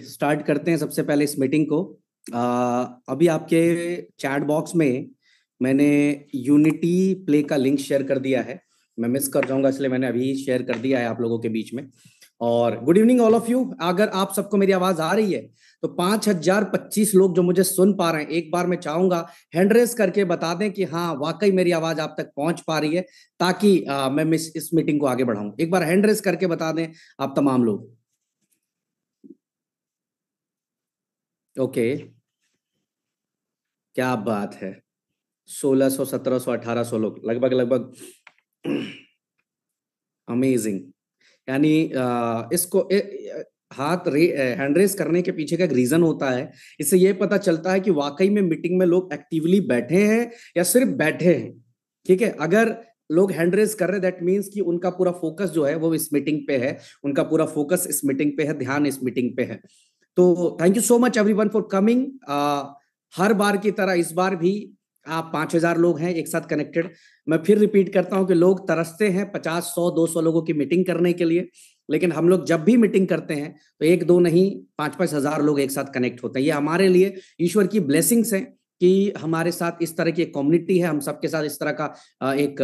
Start करते हैं सबसे पहले इस मीटिंग को। अभी आपके चैट बॉक्स में मैंने यूनिटी प्ले का लिंक शेयर कर दिया है। मैं मिस कर जाऊंगा इसलिए मैंने अभी शेयर कर दिया है आप लोगों के बीच में। और good evening all of you. अगर आप सबको मेरी आवाज आ रही है तो 5025 लोग जो मुझे सुन पा रहे हैं, एक बार मैं चाहूंगा हैंड रेस करके बता दें कि हाँ वाकई मेरी आवाज आप तक पहुंच पा रही है, ताकि मैं इस मीटिंग को आगे बढ़ाऊं। एक बार हैंड रेस करके बता दें आप तमाम लोग। ओके, क्या बात है। 1600, 1700, 1800 लोग लगभग लगभग। अमेजिंग। यानी इसको हैंड रेस करने के पीछे का एक रीजन होता है। इससे ये पता चलता है कि वाकई में मीटिंग में लोग एक्टिवली बैठे हैं या सिर्फ बैठे हैं। ठीक है, अगर लोग हैंड रेस कर रहे हैं दैट मीन्स कि उनका पूरा फोकस जो है वो इस मीटिंग पे है, उनका पूरा फोकस इस मीटिंग पे है, ध्यान इस मीटिंग पे है। तो thank you so much everyone for coming. हर बार की तरह इस बार भी आप 5000 लोग हैं एक साथ कनेक्टेड। मैं फिर रिपीट करता हूं कि लोग तरसते हैं 50, 100, 200 लोगों की मीटिंग करने के लिए, लेकिन हम लोग जब भी मीटिंग करते हैं तो एक दो नहीं 5-5 हजार लोग एक साथ कनेक्ट होते हैं। ये हमारे लिए ईश्वर की ब्लेसिंग्स है कि हमारे साथ इस तरह की एक कम्युनिटी है, हम सबके साथ इस तरह का एक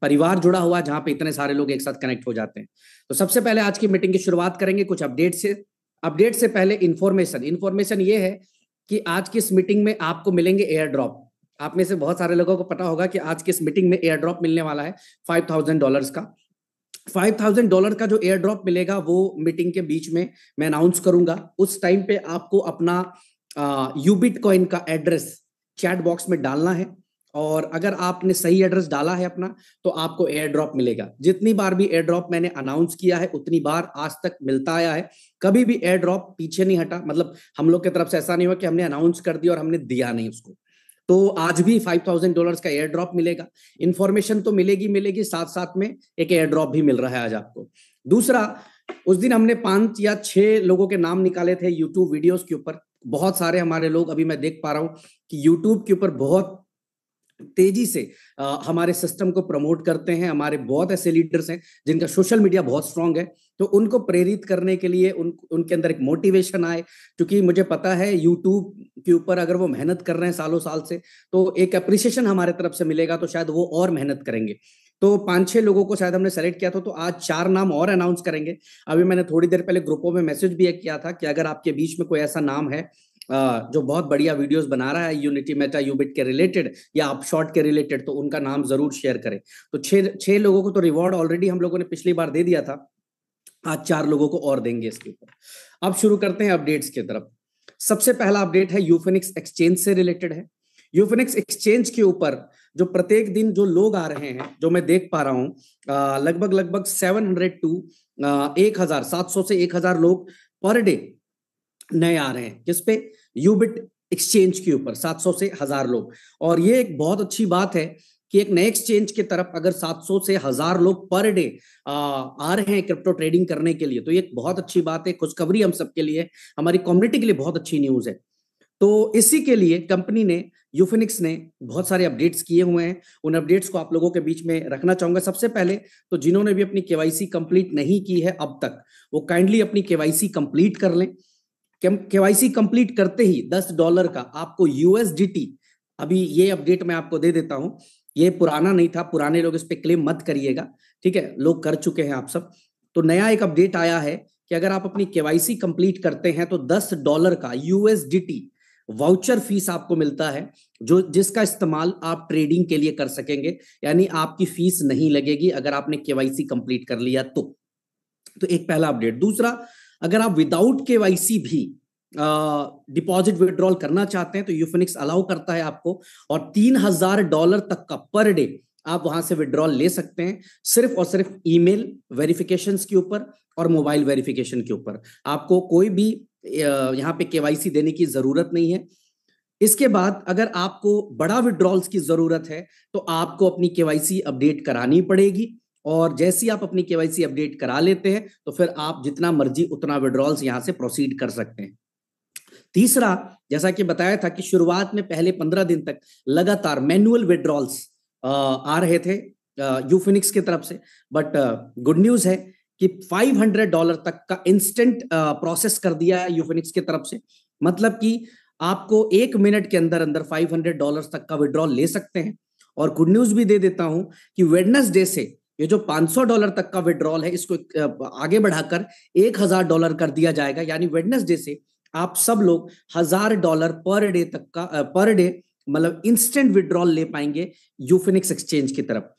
परिवार जुड़ा हुआ है जहां पे इतने सारे लोग एक साथ कनेक्ट हो जाते हैं। तो सबसे पहले आज की मीटिंग की शुरुआत करेंगे कुछ अपडेट से। अपडेट से पहले इंफॉर्मेशन ये है कि आज की इस मीटिंग में आपको मिलेंगे एयर ड्रॉप। आप में से बहुत सारे लोगों को पता होगा कि आज की इस मीटिंग में एयर ड्रॉप मिलने वाला है $5000 का। $5000 का जो एयर ड्रॉप मिलेगा वो मीटिंग के बीच में मैं अनाउंस करूंगा। उस टाइम पे आपको अपना यूबिट कॉइन का एड्रेस चैट बॉक्स में डालना है, और अगर आपने सही एड्रेस डाला है अपना तो आपको एयर ड्रॉप मिलेगा। जितनी बार भी एयर ड्रॉप मैंने अनाउंस किया है उतनी बार आज तक मिलता आया है, कभी भी एयर ड्रॉप पीछे नहीं हटा। मतलब हम लोग की तरफ से ऐसा नहीं हुआ कि हमने अनाउंस कर दिया और हमने दिया नहीं उसको। तो आज भी $5000 का एयर ड्रॉप मिलेगा। इंफॉर्मेशन तो मिलेगी मिलेगी, साथ साथ में एक एयर ड्रॉप भी मिल रहा है आज आपको। दूसरा, उस दिन हमने 5 या 6 लोगों के नाम निकाले थे यूट्यूब वीडियोस के ऊपर। बहुत सारे हमारे लोग, अभी मैं देख पा रहा हूं कि यूट्यूब के ऊपर बहुत तेजी से हमारे सिस्टम को प्रमोट करते हैं। हमारे बहुत ऐसे लीडर्स हैं जिनका सोशल मीडिया बहुत स्ट्रांग है, तो उनको प्रेरित करने के लिए उनके अंदर एक मोटिवेशन आए। क्योंकि मुझे पता है यूट्यूब के ऊपर अगर वो मेहनत कर रहे हैं सालों साल से, तो एक अप्रिसिएशन हमारे तरफ से मिलेगा, तो शायद वो और मेहनत करेंगे। तो 5-6 लोगों को शायद हमने सेलेक्ट किया था, तो आज 4 नाम और अनाउंस करेंगे। अभी मैंने थोड़ी देर पहले ग्रुपों में मैसेज भी किया था कि अगर आपके बीच में कोई ऐसा नाम है जो बहुत बढ़िया वीडियोस बना रहा है यूनिटी मेटा यूबिट के रिलेटेड या अपशॉर्ट के रिलेटेड, तो उनका नाम जरूर शेयर करें। तो 6 लोगों को तो रिवॉर्ड ऑलरेडी हम लोगों ने पिछली बार दे दिया था, आज 4 लोगों को और देंगे इसके ऊपर। अब शुरू करते हैं अपडेट्स की तरफ। सबसे पहला अपडेट है यूफिनिक्स एक्सचेंज से रिलेटेड है। यूफिनिक्स एक्सचेंज के ऊपर जो प्रत्येक दिन जो लोग आ रहे हैं, जो मैं देख पा रहा हूं, लगभग लगभग 700 टू 1000, 700 से 1000 लोग पर डे नए आ रहे हैं। जिसपे यूबिट एक्सचेंज के ऊपर 700 से 1000 लोग। और ये एक बहुत अच्छी बात है कि एक नए एक्सचेंज की तरफ अगर 700 से 1000 लोग पर डे आ रहे हैं क्रिप्टो ट्रेडिंग करने के लिए, तो ये बहुत अच्छी बात है, खुशखबरी हम सबके लिए, हमारी कम्युनिटी के लिए बहुत अच्छी न्यूज है। तो इसी के लिए कंपनी ने, यूफिनिक्स ने बहुत सारे अपडेट्स किए हुए हैं। उन अपडेट्स को आप लोगों के बीच में रखना चाहूंगा। सबसे पहले तो जिन्होंने भी अपनी केवाईसी कंप्लीट नहीं की है अब तक, वो काइंडली अपनी केवाईसी कंप्लीट कर लें। केवाईसी कंप्लीट करते ही $10 का आपको यूएसडीटी, अभी ये अपडेट मैं आपको दे देता हूं, ये पुराना नहीं था, पुराने लोग इस पे क्लेम मत करिएगा, ठीक है, लोग कर चुके हैं आप सब। तो नया एक अपडेट आया है कि अगर आप अपनी केवाईसी कंप्लीट करते हैं तो $10 का यूएसडीटी वाउचर फीस आपको मिलता है, जो जिसका इस्तेमाल आप ट्रेडिंग के लिए कर सकेंगे। यानी आपकी फीस नहीं लगेगी अगर आपने केवाईसी कंप्लीट कर लिया तो एक पहला अपडेट। दूसरा, अगर आप विदाउट केवाईसी भी डिपॉजिट विड्रॉल करना चाहते हैं तो यूफिनिक्स अलाउ करता है आपको, और $3000 तक का पर डे आप वहां से विड्रॉल ले सकते हैं, सिर्फ और सिर्फ ईमेल वेरिफिकेशन के ऊपर और मोबाइल वेरिफिकेशन के ऊपर। आपको कोई भी यहाँ पे केवाईसी देने की जरूरत नहीं है। इसके बाद अगर आपको बड़ा विड्रॉल्स की जरूरत है तो आपको अपनी केवाईसी अपडेट करानी पड़ेगी, और जैसे ही आप अपनी केवाईसी अपडेट करा लेते हैं तो फिर आप जितना मर्जी उतना विड्रॉल्स यहां से प्रोसीड कर सकते हैं। तीसरा, जैसा कि बताया था कि शुरुआत में पहले 15 दिन तक लगातार मैनुअल विड्रॉल्स आ रहे थे यूफिनिक्स की तरफ से, बट गुड न्यूज है कि $500 तक का इंस्टेंट प्रोसेस कर दिया है यूफिनिक्स की तरफ से। मतलब कि आपको 1 मिनट के अंदर अंदर $500 तक का विड्रॉल ले सकते हैं। और गुड न्यूज भी दे देता हूं कि वेडनेसडे से ये जो $500 तक का विड्रॉल है इसको आगे बढ़ाकर $1000 कर दिया जाएगा। यानी वेडनेसडे से आप सब लोग $1000 पर डे तक का पर डे मतलब इंस्टेंट विड्रॉल ले पाएंगे यूफिनिक्स एक्सचेंज की तरफ।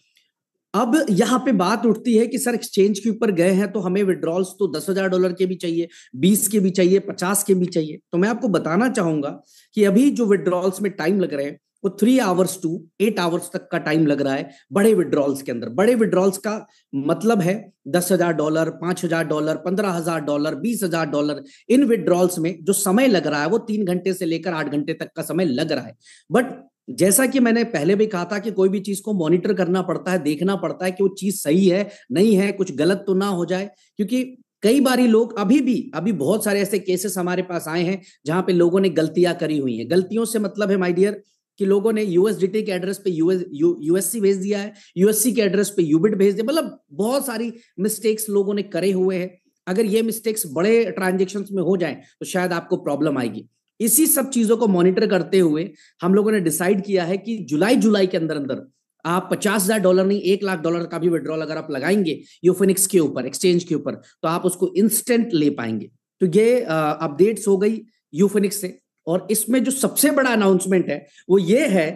अब यहां पे बात उठती है कि सर एक्सचेंज के ऊपर गए हैं तो हमें विड्रॉल्स तो $10,000 के भी चाहिए, 20 के भी चाहिए, 50 के भी चाहिए। तो मैं आपको बताना चाहूंगा कि अभी जो विड्रॉल्स में टाइम लग रहे हैं वो 3 आवर्स टू 8 आवर्स तक का टाइम लग रहा है बड़े विड्रॉल्स के अंदर। बड़े विड्रॉल्स का मतलब है $10,000, $5,000, $15,000, $20,000। इन विड्रॉल्स में जो समय लग रहा है वो 3 घंटे से लेकर 8 घंटे तक का समय लग रहा है। बट जैसा कि मैंने पहले भी कहा था कि कोई भी चीज को मॉनिटर करना पड़ता है, देखना पड़ता है कि वो चीज सही है नहीं है, कुछ गलत तो ना हो जाए। क्योंकि कई बारी लोग अभी बहुत सारे ऐसे केसेस हमारे पास आए हैं जहां पे लोगों ने गलतियां करी हुई हैं। गलतियों से मतलब है माय डियर कि लोगों ने यूएसडीटी के एड्रेस पे यूएससी भेज दिया है, यूएससी के एड्रेस पे यूबिट भेज दिया। मतलब बहुत सारी मिस्टेक्स लोगों ने करे हुए हैं। अगर ये मिस्टेक्स बड़े ट्रांजेक्शन्स में हो जाए तो शायद आपको प्रॉब्लम आएगी। इसी सब चीजों को मॉनिटर करते हुए हम लोगों ने डिसाइड किया है कि जुलाई के अंदर अंदर आप $50,000 नहीं $1,00,000 का भी विड्रॉल अगर आप लगाएंगे यूफिनिक्स के ऊपर, एक्सचेंज के ऊपर, तो आप उसको इंस्टेंट ले पाएंगे। तो ये अपडेट्स हो गई यूफिनिक्स से। और इसमें जो सबसे बड़ा अनाउंसमेंट है वो ये है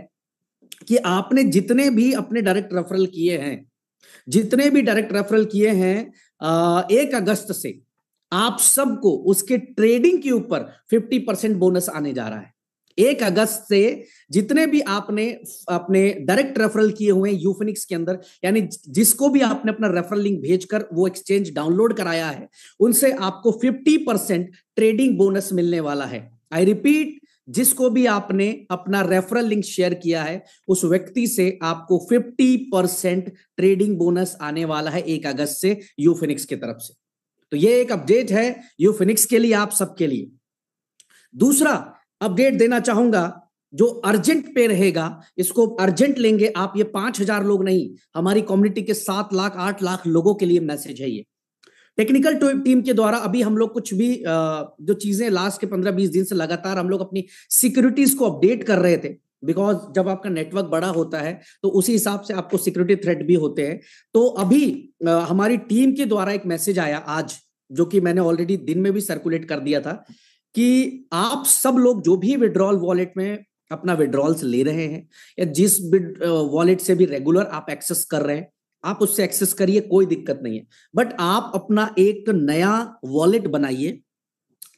कि आपने जितने भी अपने डायरेक्ट रेफरल किए हैं, जितने भी डायरेक्ट रेफरल किए हैं 1 अगस्त से आप सबको उसके ट्रेडिंग के ऊपर 50% बोनस आने जा रहा है। 1 अगस्त से जितने भी आपने अपने डायरेक्ट रेफरल किए हुए हैं यूफिनिक्स के अंदर, यानी जिसको भी आपने अपना रेफरल लिंक भेजकर वो एक्सचेंज डाउनलोड कराया है, उनसे आपको 50% ट्रेडिंग बोनस मिलने वाला है। आई रिपीट, जिसको भी आपने अपना रेफरल लिंक शेयर किया है उस व्यक्ति से आपको 50% ट्रेडिंग बोनस आने वाला है 1 अगस्त से यूफिनिक्स की तरफ से। तो ये एक अपडेट है यूफिनिक्स के लिए, आप सबके लिए। दूसरा अपडेट देना चाहूंगा जो अर्जेंट पे रहेगा, इसको अर्जेंट लेंगे आप। ये 5,000 लोग नहीं, हमारी कम्युनिटी के 7 लाख 8 लाख लोगों के लिए मैसेज है। ये टेक्निकल टीम के द्वारा अभी हम लोग कुछ भी जो चीजें लास्ट के 15-20 दिन से लगातार हम लोग अपनी सिक्योरिटीज को अपडेट कर रहे थे। बिकॉज जब आपका नेटवर्क बड़ा होता है तो उसी हिसाब से आपको सिक्योरिटी थ्रेट भी होते हैं। तो अभी हमारी टीम के द्वारा एक मैसेज आया आज, जो कि मैंने ऑलरेडी दिन में भी सर्कुलेट कर दिया था, कि आप सब लोग जो भी विड्रॉल वॉलेट में अपना विड्रॉल्स ले रहे हैं या जिस वॉलेट से भी रेगुलर आप एक्सेस कर रहे हैं, आप उससे एक्सेस करिए, कोई दिक्कत नहीं है। बट आप अपना एक नया वॉलेट बनाइए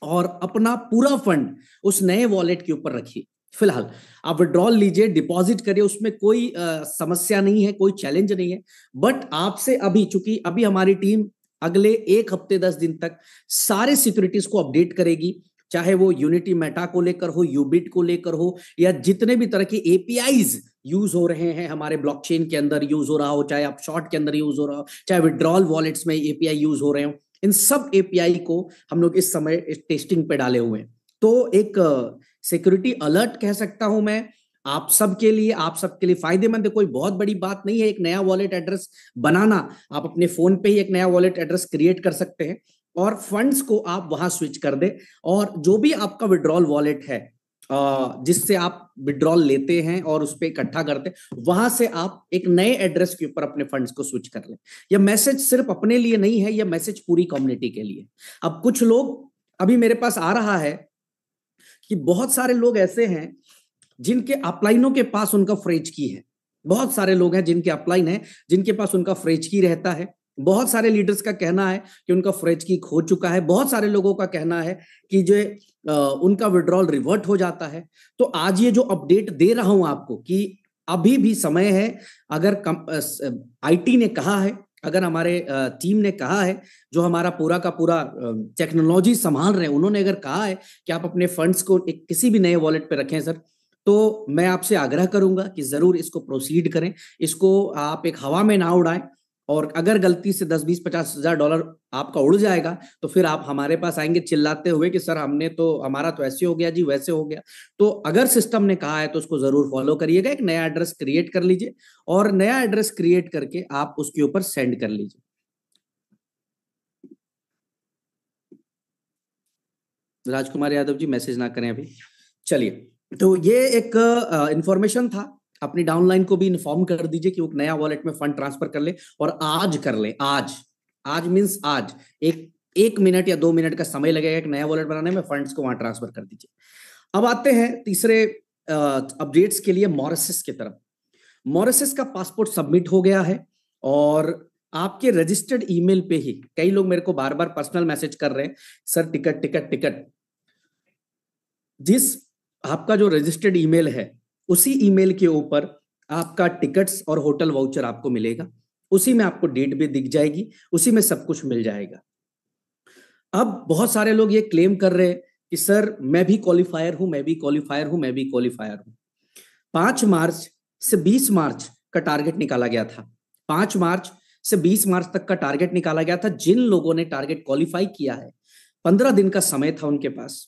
और अपना पूरा फंड उस नए वॉलेट के ऊपर रखिए। फिलहाल आप विड्रॉल लीजिए, डिपॉजिट करिए, उसमें कोई समस्या नहीं है, कोई चैलेंज नहीं है। बट आपसे अभी, चूंकि अभी हमारी टीम अगले 1 हफ्ते 10 दिन तक सारे सिक्योरिटीज को अपडेट करेगी, चाहे वो यूनिटी मेटा को लेकर हो, यूबिट को लेकर हो, या जितने भी तरह के एपीआईज यूज हो रहे हैं हमारे ब्लॉकचेन के अंदर यूज हो रहा हो, चाहे आप शॉर्ट के अंदर यूज हो रहा हो, चाहे विड्रॉल वॉलेट्स में एपीआई यूज हो रहे हो, इन सब एपीआई को हम लोग इस समय टेस्टिंग पे डाले हुए हैं। तो एक सिक्योरिटी अलर्ट कह सकता हूं मैं आप सबके लिए, आप सबके लिए फायदेमंद है। कोई बहुत बड़ी बात नहीं है एक नया वॉलेट एड्रेस बनाना। आप अपने फोन पे ही एक नया वॉलेट एड्रेस क्रिएट कर सकते हैं और फंड्स को आप वहां स्विच कर दे, और जो भी आपका विड्रॉल वॉलेट है जिससे आप विड्रॉल लेते हैं और उस पर इकट्ठा करते हैं, वहां से आप एक नए एड्रेस के ऊपर अपने फंड्स को स्विच कर लें। यह मैसेज सिर्फ अपने लिए नहीं है, यह मैसेज पूरी कम्युनिटी के लिए। अब कुछ लोग, अभी मेरे पास आ रहा है कि बहुत सारे लोग ऐसे हैं जिनके अपलाइनों के पास उनका फ्रेज की है। बहुत सारे लोग हैं जिनके अपलाइन है, जिनके पास उनका फ्रेज की रहता है। बहुत सारे लीडर्स का कहना है कि उनका फ्रेज की खो चुका है। बहुत सारे लोगों का कहना है कि जो उनका विड्रॉल रिवर्ट हो जाता है। तो आज ये जो अपडेट दे रहा हूं आपको कि अभी भी समय है। अगर आईटी ने कहा है, अगर हमारे टीम ने कहा है, जो हमारा पूरा का पूरा टेक्नोलॉजी संभाल रहे हैं, उन्होंने अगर कहा है कि आप अपने फंड्स को एक किसी भी नए वॉलेट पे रखें सर, तो मैं आपसे आग्रह करूंगा कि जरूर इसको प्रोसीड करें। इसको आप एक हवा में ना उड़ाएं, और अगर गलती से 10, 20, $50,000 आपका उड़ जाएगा तो फिर आप हमारे पास आएंगे चिल्लाते हुए कि सर हमने तो, हमारा तो ऐसे हो गया जी, वैसे हो गया। तो अगर सिस्टम ने कहा है तो उसको जरूर फॉलो करिएगा। एक नया एड्रेस क्रिएट कर लीजिए और नया एड्रेस क्रिएट करके आप उसके ऊपर सेंड कर लीजिए। राजकुमार यादव जी मैसेज ना करें अभी। चलिए, तो ये एक इंफॉर्मेशन था, अपनी डाउनलाइन को भी इन्फॉर्म कर दीजिए कि वो नया वॉलेट में फंड ट्रांसफर कर ले, और आज कर ले। आज, आज मीन्स आज, एक मिनट या 2 मिनट का समय लगेगा एक नया वॉलेट बनाने में, फंड्स को वहां ट्रांसफर कर दीजिए। अब आते हैं तीसरे अपडेट्स के लिए मॉरिशस की तरफ। मॉरिशस का पासपोर्ट सबमिट हो गया है, और आपके रजिस्टर्ड ईमेल पे ही कई लोग मेरे को बार बार पर्सनल मैसेज कर रहे हैं, सर टिकट टिकट टिकट। जिस आपका जो रजिस्टर्ड ईमेल है, उसी ईमेल के ऊपर आपका टिकट्स और होटल वाउचर आपको मिलेगा, उसी में आपको डेट भी दिख जाएगी, उसी में सब कुछ मिल जाएगा। अब बहुत सारे लोग ये क्लेम कर रहे हैं कि सर मैं भी क्वालिफायर हूं, मैं भी क्वालिफायर हूं, मैं भी क्वालिफायर हूं। 5 मार्च से 20 मार्च का टारगेट निकाला गया था। 5 मार्च से 20 मार्च तक का टारगेट निकाला गया था। जिन लोगों ने टारगेट क्वालिफाई किया है, 15 दिन का समय था उनके पास,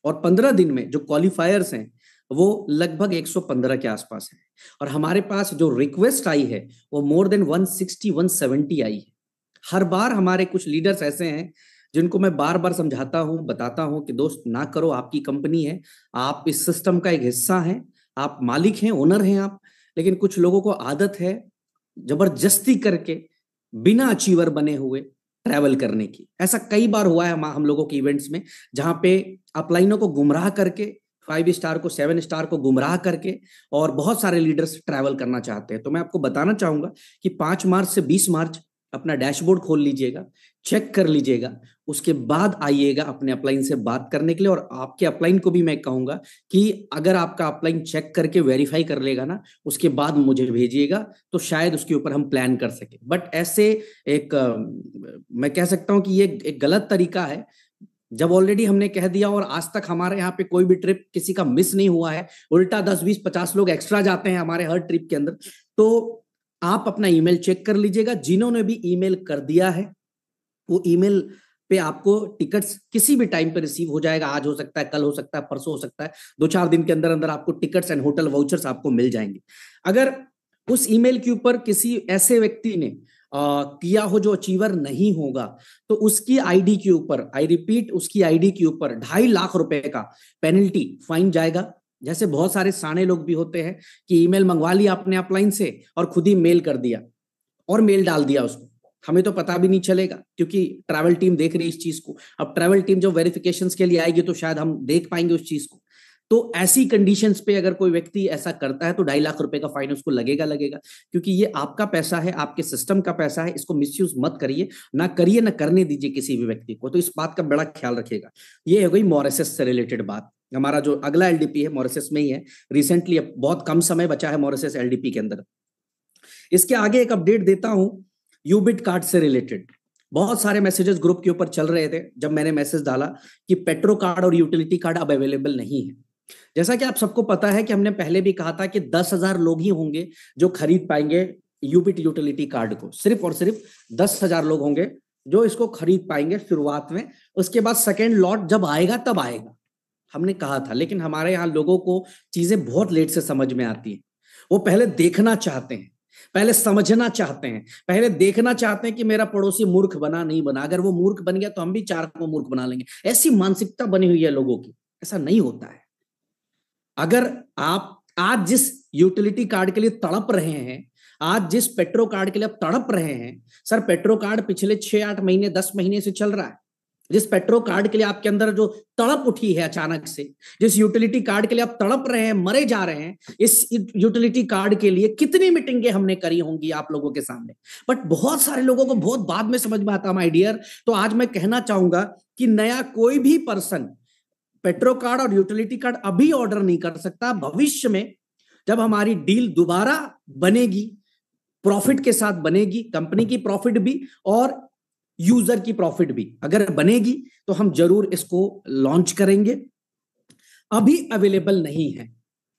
और 15 दिन में जो क्वालिफायर्स हैं वो लगभग 115 के आसपास है, और हमारे पास जो रिक्वेस्ट आई है वो मोर देन 160 170 आई है। हर बार हमारे कुछ लीडर्स ऐसे हैं जिनको मैं बार बार समझाता हूं, बताता हूं कि दोस्त ना करो, आपकी कंपनी है, आप इस सिस्टम का एक हिस्सा हैं, आप मालिक हैं, ओनर हैं आप। लेकिन कुछ लोगों को आदत है जबरदस्ती करके बिना अचीवर बने हुए ट्रैवल करने की। ऐसा कई बार हुआ है हम लोगों के इवेंट्स में, जहां पे अपलाइनों को गुमराह करके, 5 स्टार को 7 स्टार को गुमराह करके, और बहुत सारे लीडर्स ट्रैवल करना चाहते हैं। तो मैं आपको बताना चाहूंगा कि 5 मार्च से 20 मार्च अपना डैशबोर्ड खोल लीजिएगा, चेक कर लीजिएगा, उसके बाद आइएगा अपने अपलाइन से बात करने के लिए। और आपके अपलाइन को भी मैं कहूंगा कि अगर आपका अपलाइन चेक करके वेरीफाई कर लेगा ना, उसके बाद मुझे भेजिएगा, तो शायद उसके ऊपर हम प्लान कर सके। बट ऐसे एक मैं कह सकता हूं कि ये एक गलत तरीका है। जब ऑलरेडी हमने कह दिया, और आज तक हमारे यहाँ पे कोई भी ट्रिप किसी का मिस नहीं हुआ है, उल्टा 10 20 50 लोग एक्स्ट्रा जाते हैं हमारे हर ट्रिप के अंदर। तो आप अपना ईमेल चेक कर लीजिएगा। जिन्होंने भी ईमेल कर दिया है, वो ईमेल पे आपको टिकट्स किसी भी टाइम पे रिसीव हो जाएगा। आज हो सकता है, कल हो सकता है, परसों हो सकता है, 2-4 दिन के अंदर अंदर आपको टिकट्स एंड होटल वाउचर्स आपको मिल जाएंगे। अगर उस ईमेल के ऊपर किसी ऐसे व्यक्ति ने किया हो जो अचीवर नहीं होगा, तो उसकी आईडी के ऊपर, आई रिपीट, उसकी आईडी के ऊपर 2.5 लाख रुपए का पेनल्टी फाइन जाएगा। जैसे बहुत सारे साने लोग भी होते हैं कि ईमेल मंगवा लिया अपने अपलाइन से और खुद ही मेल कर दिया और मेल डाल दिया उसको, हमें तो पता भी नहीं चलेगा, क्योंकि ट्रैवल टीम देख रही है इस चीज को। अब ट्रैवल टीम जब वेरिफिकेशंस के लिए आएगी तो शायद हम देख पाएंगे उस चीज को। तो ऐसी कंडीशंस पे अगर कोई व्यक्ति ऐसा करता है तो 2.5 लाख रुपए का फाइन उसको लगेगा लगेगा, क्योंकि ये आपका पैसा है, आपके सिस्टम का पैसा है। इसको मिसयूज मत करिए, ना करिए, ना करने दीजिए किसी भी व्यक्ति को। तो इस बात का बड़ा ख्याल रखिएगा। ये हो गई मॉरिशस से रिलेटेड बात। हमारा जो अगला एलडीपी है मॉरिशस में ही है, रिसेंटली, अब बहुत कम समय बचा है मॉरिशस एलडीपी के अंदर। इसके आगे एक अपडेट देता हूं यूबिट कार्ड से रिलेटेड। बहुत सारे मैसेजेस ग्रुप के ऊपर चल रहे थे जब मैंने मैसेज डाला कि पेट्रो कार्ड और यूटिलिटी कार्ड अब अवेलेबल नहीं है। जैसा कि आप सबको पता है कि हमने पहले भी कहा था कि 10,000 लोग ही होंगे जो खरीद पाएंगे यूबिट यूटिलिटी कार्ड को। सिर्फ और सिर्फ 10,000 लोग होंगे जो इसको खरीद पाएंगे शुरुआत में। उसके बाद सेकेंड लॉट जब आएगा तब आएगा, हमने कहा था। लेकिन हमारे यहाँ लोगों को चीजें बहुत लेट से समझ में आती हैं। वो पहले देखना चाहते हैं, पहले समझना चाहते हैं, पहले देखना चाहते हैं कि मेरा पड़ोसी मूर्ख बना नहीं बना। अगर वो मूर्ख बन गया तो हम भी 4 को मूर्ख बना लेंगे। ऐसी मानसिकता बनी हुई है लोगों की। ऐसा नहीं होता है। अगर आप आज जिस यूटिलिटी कार्ड के लिए तड़प रहे हैं, आज जिस पेट्रो कार्ड के लिए आप तड़प रहे हैं, सर पेट्रो कार्ड पिछले 6-8 महीने 10 महीने से चल रहा है। जिस पेट्रो कार्ड के लिए आपके अंदर जो तड़प उठी है अचानक से, जिस यूटिलिटी कार्ड के लिए आप तड़प रहे हैं, मरे जा रहे हैं, इस यूटिलिटी कार्ड के लिए कितनी मीटिंगें हमने करी होंगी आप लोगों के सामने। बट बहुत सारे लोगों को बहुत बाद में समझ में आता, माय डियर। तो आज मैं कहना चाहूंगा कि नया कोई भी पर्सन पेट्रो कार्ड और यूटिलिटी कार्ड अभी ऑर्डर नहीं कर सकता। भविष्य में जब हमारी डील दोबारा बनेगी, प्रॉफिट के साथ बनेगी, कंपनी की प्रॉफिट भी और यूजर की प्रॉफिट भी अगर बनेगी, तो हम जरूर इसको लॉन्च करेंगे। अभी अवेलेबल नहीं है,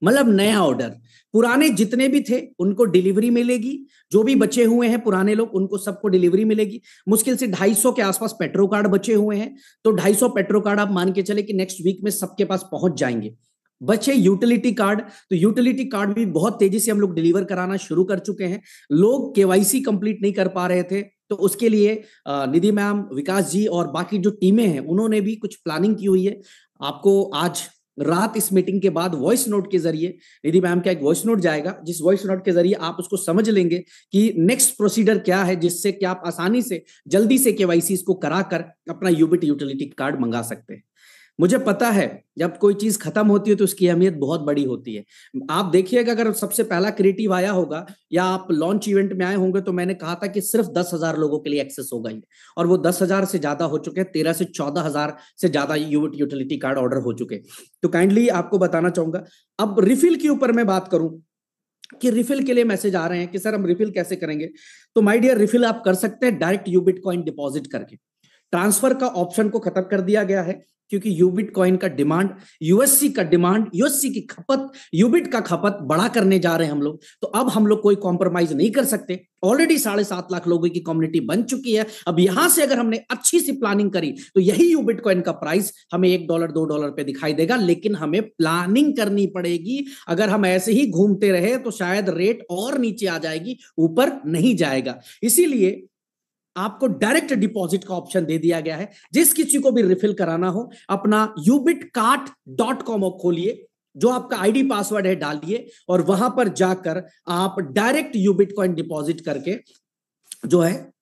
मतलब नया ऑर्डर। पुराने जितने भी थे उनको डिलीवरी मिलेगी, जो भी बचे हुए हैं पुराने लोग उनको सबको डिलीवरी मिलेगी। मुश्किल से 250 के आसपास पेट्रो कार्ड बचे हुए हैं, तो 250 पेट्रो कार्ड आप मान के चले कि नेक्स्ट वीक में सबके पास पहुंच जाएंगे। बचे यूटिलिटी कार्ड, तो यूटिलिटी कार्ड भी बहुत तेजी से हम लोग डिलीवर कराना शुरू कर चुके हैं। लोग केवाईसी कंप्लीट नहीं कर पा रहे थे, तो उसके लिए निधि मैम, विकास जी और बाकी जो टीमें हैं उन्होंने भी कुछ प्लानिंग की हुई है। आपको आज रात इस मीटिंग के बाद वॉइस नोट के जरिए निधि मैम का एक वॉइस नोट जाएगा, जिस वॉइस नोट के जरिए आप उसको समझ लेंगे कि नेक्स्ट प्रोसीजर क्या है, जिससे कि आप आसानी से जल्दी से केवाईसी इसको कराकर अपना यूबिट यूटिलिटी कार्ड मंगा सकते हैं। मुझे पता है जब कोई चीज खत्म होती है तो उसकी अहमियत बहुत बड़ी होती है। आप देखिएगा, अगर सबसे पहला क्रिएटिव आया होगा या आप लॉन्च इवेंट में आए होंगे तो मैंने कहा था कि सिर्फ 10,000 लोगों के लिए एक्सेस होगा ये, और वो 10,000 से ज्यादा हो चुके हैं। 13 से 14,000 से ज्यादा यूटिलिटी कार्ड ऑर्डर हो चुके। तो काइंडली आपको बताना चाहूंगा। अब रिफिल के ऊपर मैं बात करूं कि रिफिल के लिए मैसेज आ रहे हैं कि सर हम रिफिल कैसे करेंगे, तो माय डियर, रिफिल आप कर सकते हैं डायरेक्ट यूबिट कॉइन डिपॉजिट करके। ट्रांसफर का ऑप्शन को खत्म कर दिया गया है, क्योंकि यूबिट कॉइन का डिमांड, यूएससी का डिमांड, यूएससी की खपत, यूबिट का खपत बड़ा करने जा रहे हैं हम लोग। तो अब हम लोग कोई कॉम्प्रोमाइज नहीं कर सकते। ऑलरेडी 7.5 लाख लोगों की कम्युनिटी बन चुकी है। अब यहां से अगर हमने अच्छी सी प्लानिंग करी तो यही यूबिट कॉइन का प्राइस हमें $1 $2 पे दिखाई देगा, लेकिन हमें प्लानिंग करनी पड़ेगी। अगर हम ऐसे ही घूमते रहे तो शायद रेट और नीचे आ जाएगी, ऊपर नहीं जाएगा। इसीलिए आपको डायरेक्ट डिपॉजिट का ऑप्शन दे दिया गया है। जिस किसी को भी रिफिल कराना हो, अपना ubitcart.com खोलिए, जो आपका आईडी पासवर्ड है डालिए, और वहां पर जाकर आप डायरेक्ट यूबिट कॉइन डिपॉजिट करके जो है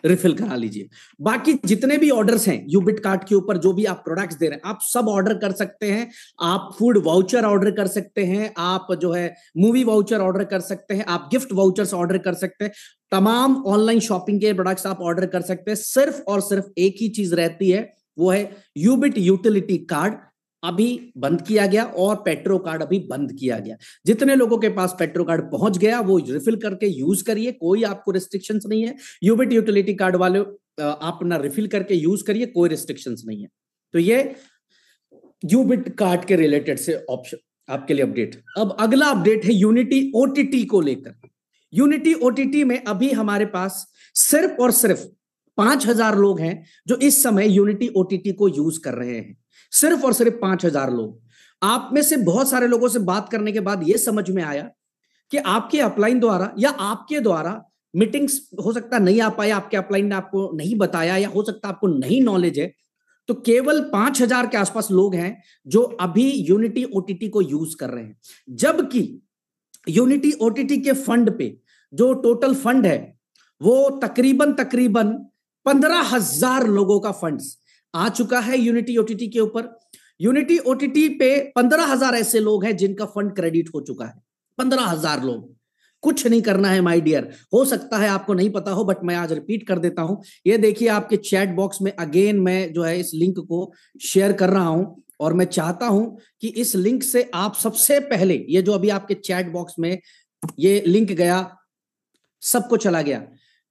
रिफिल करा लीजिए। बाकी जितने भी ऑर्डर्स हैं यूबिट कार्ड के ऊपर, जो भी आप प्रोडक्ट्स दे रहे हैं, आप सब ऑर्डर कर सकते हैं। आप फूड वाउचर ऑर्डर कर सकते हैं, आप जो है मूवी वाउचर ऑर्डर कर सकते हैं, आप गिफ्ट वाउचर्स ऑर्डर कर सकते हैं, तमाम ऑनलाइन शॉपिंग के प्रोडक्ट्स आप ऑर्डर कर सकते हैं। सिर्फ और सिर्फ एक ही चीज रहती है, वो है यूबिट यूटिलिटी कार्ड अभी बंद किया गया और पेट्रो कार्ड अभी बंद किया गया। जितने लोगों के पास पेट्रो कार्ड पहुंच गया वो रिफिल करके यूज करिए, कोई आपको रिस्ट्रिक्शंस नहीं है। यूबिट यूटिलिटी कार्ड वाले आप अपना रिफिल करके यूज करिए, कोई रिस्ट्रिक्शंस नहीं है। तो ये यूबिट कार्ड के रिलेटेड से ऑप्शन आपके लिए अपडेट। अब अगला अपडेट है यूनिटी ओटीटी को लेकर। यूनिटी ओटीटी में अभी हमारे पास सिर्फ और सिर्फ 5,000 लोग हैं जो इस समय यूनिटी ओटीटी को यूज कर रहे हैं। सिर्फ और सिर्फ 5,000 लोग। आप में से बहुत सारे लोगों से बात करने के बाद यह समझ में आया कि आपके अपलाइन द्वारा या आपके द्वारा मीटिंग्स हो सकता नहीं आ पाया, आपके अपलाइन ने आपको नहीं बताया, या हो सकता आपको नहीं नॉलेज है। तो केवल 5,000 के आसपास लोग हैं जो अभी यूनिटी ओटीटी को यूज कर रहे हैं। जबकि यूनिटी ओटीटी के फंड पे जो टोटल फंड है वो तकरीबन 15,000 लोगों का फंड्स आ चुका है यूनिटी ओटीटी के ऊपर। यूनिटी ओटीटी पे 15,000 ऐसे लोग हैं जिनका फंड क्रेडिट हो चुका है। 15,000 लोग। कुछ नहीं करना है माय डियर। हो सकता है आपको नहीं पता हो, बट मैं आज रिपीट कर देता हूं। ये देखिए आपके चैट बॉक्स में अगेन मैं जो है इस लिंक को शेयर कर रहा हूं, और मैं चाहता हूं कि इस लिंक से आप सबसे पहले, ये जो अभी आपके चैट बॉक्स में ये लिंक गया, सबको चला गया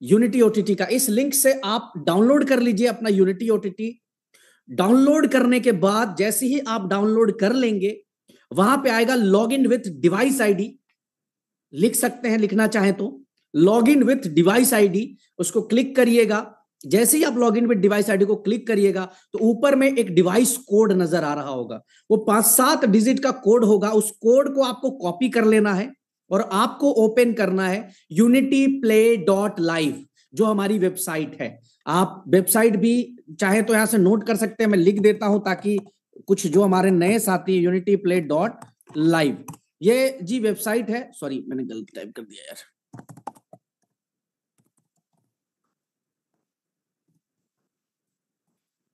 यूनिटी ओटीटी का, इस लिंक से आप डाउनलोड कर लीजिए अपना यूनिटी ओटीटी। डाउनलोड करने के बाद जैसे ही आप डाउनलोड कर लेंगे, वहां पे आएगा log in with device ID, लिख सकते हैं लिखना चाहें तो, log in with device ID, उसको क्लिक करिएगा। जैसे ही आप log in with device ID को क्लिक करिएगा तो ऊपर में एक डिवाइस कोड नजर आ रहा होगा। वो 5-7 डिजिट का कोड होगा। उस कोड को आपको कॉपी कर लेना है और आपको ओपन करना है unityplay.live, जो हमारी वेबसाइट है। आप वेबसाइट भी चाहे तो यहां से नोट कर सकते हैं, मैं लिख देता हूं ताकि कुछ जो हमारे नए साथी, unityplay.live, ये जी वेबसाइट है। सॉरी मैंने गलत टाइप कर दिया यार।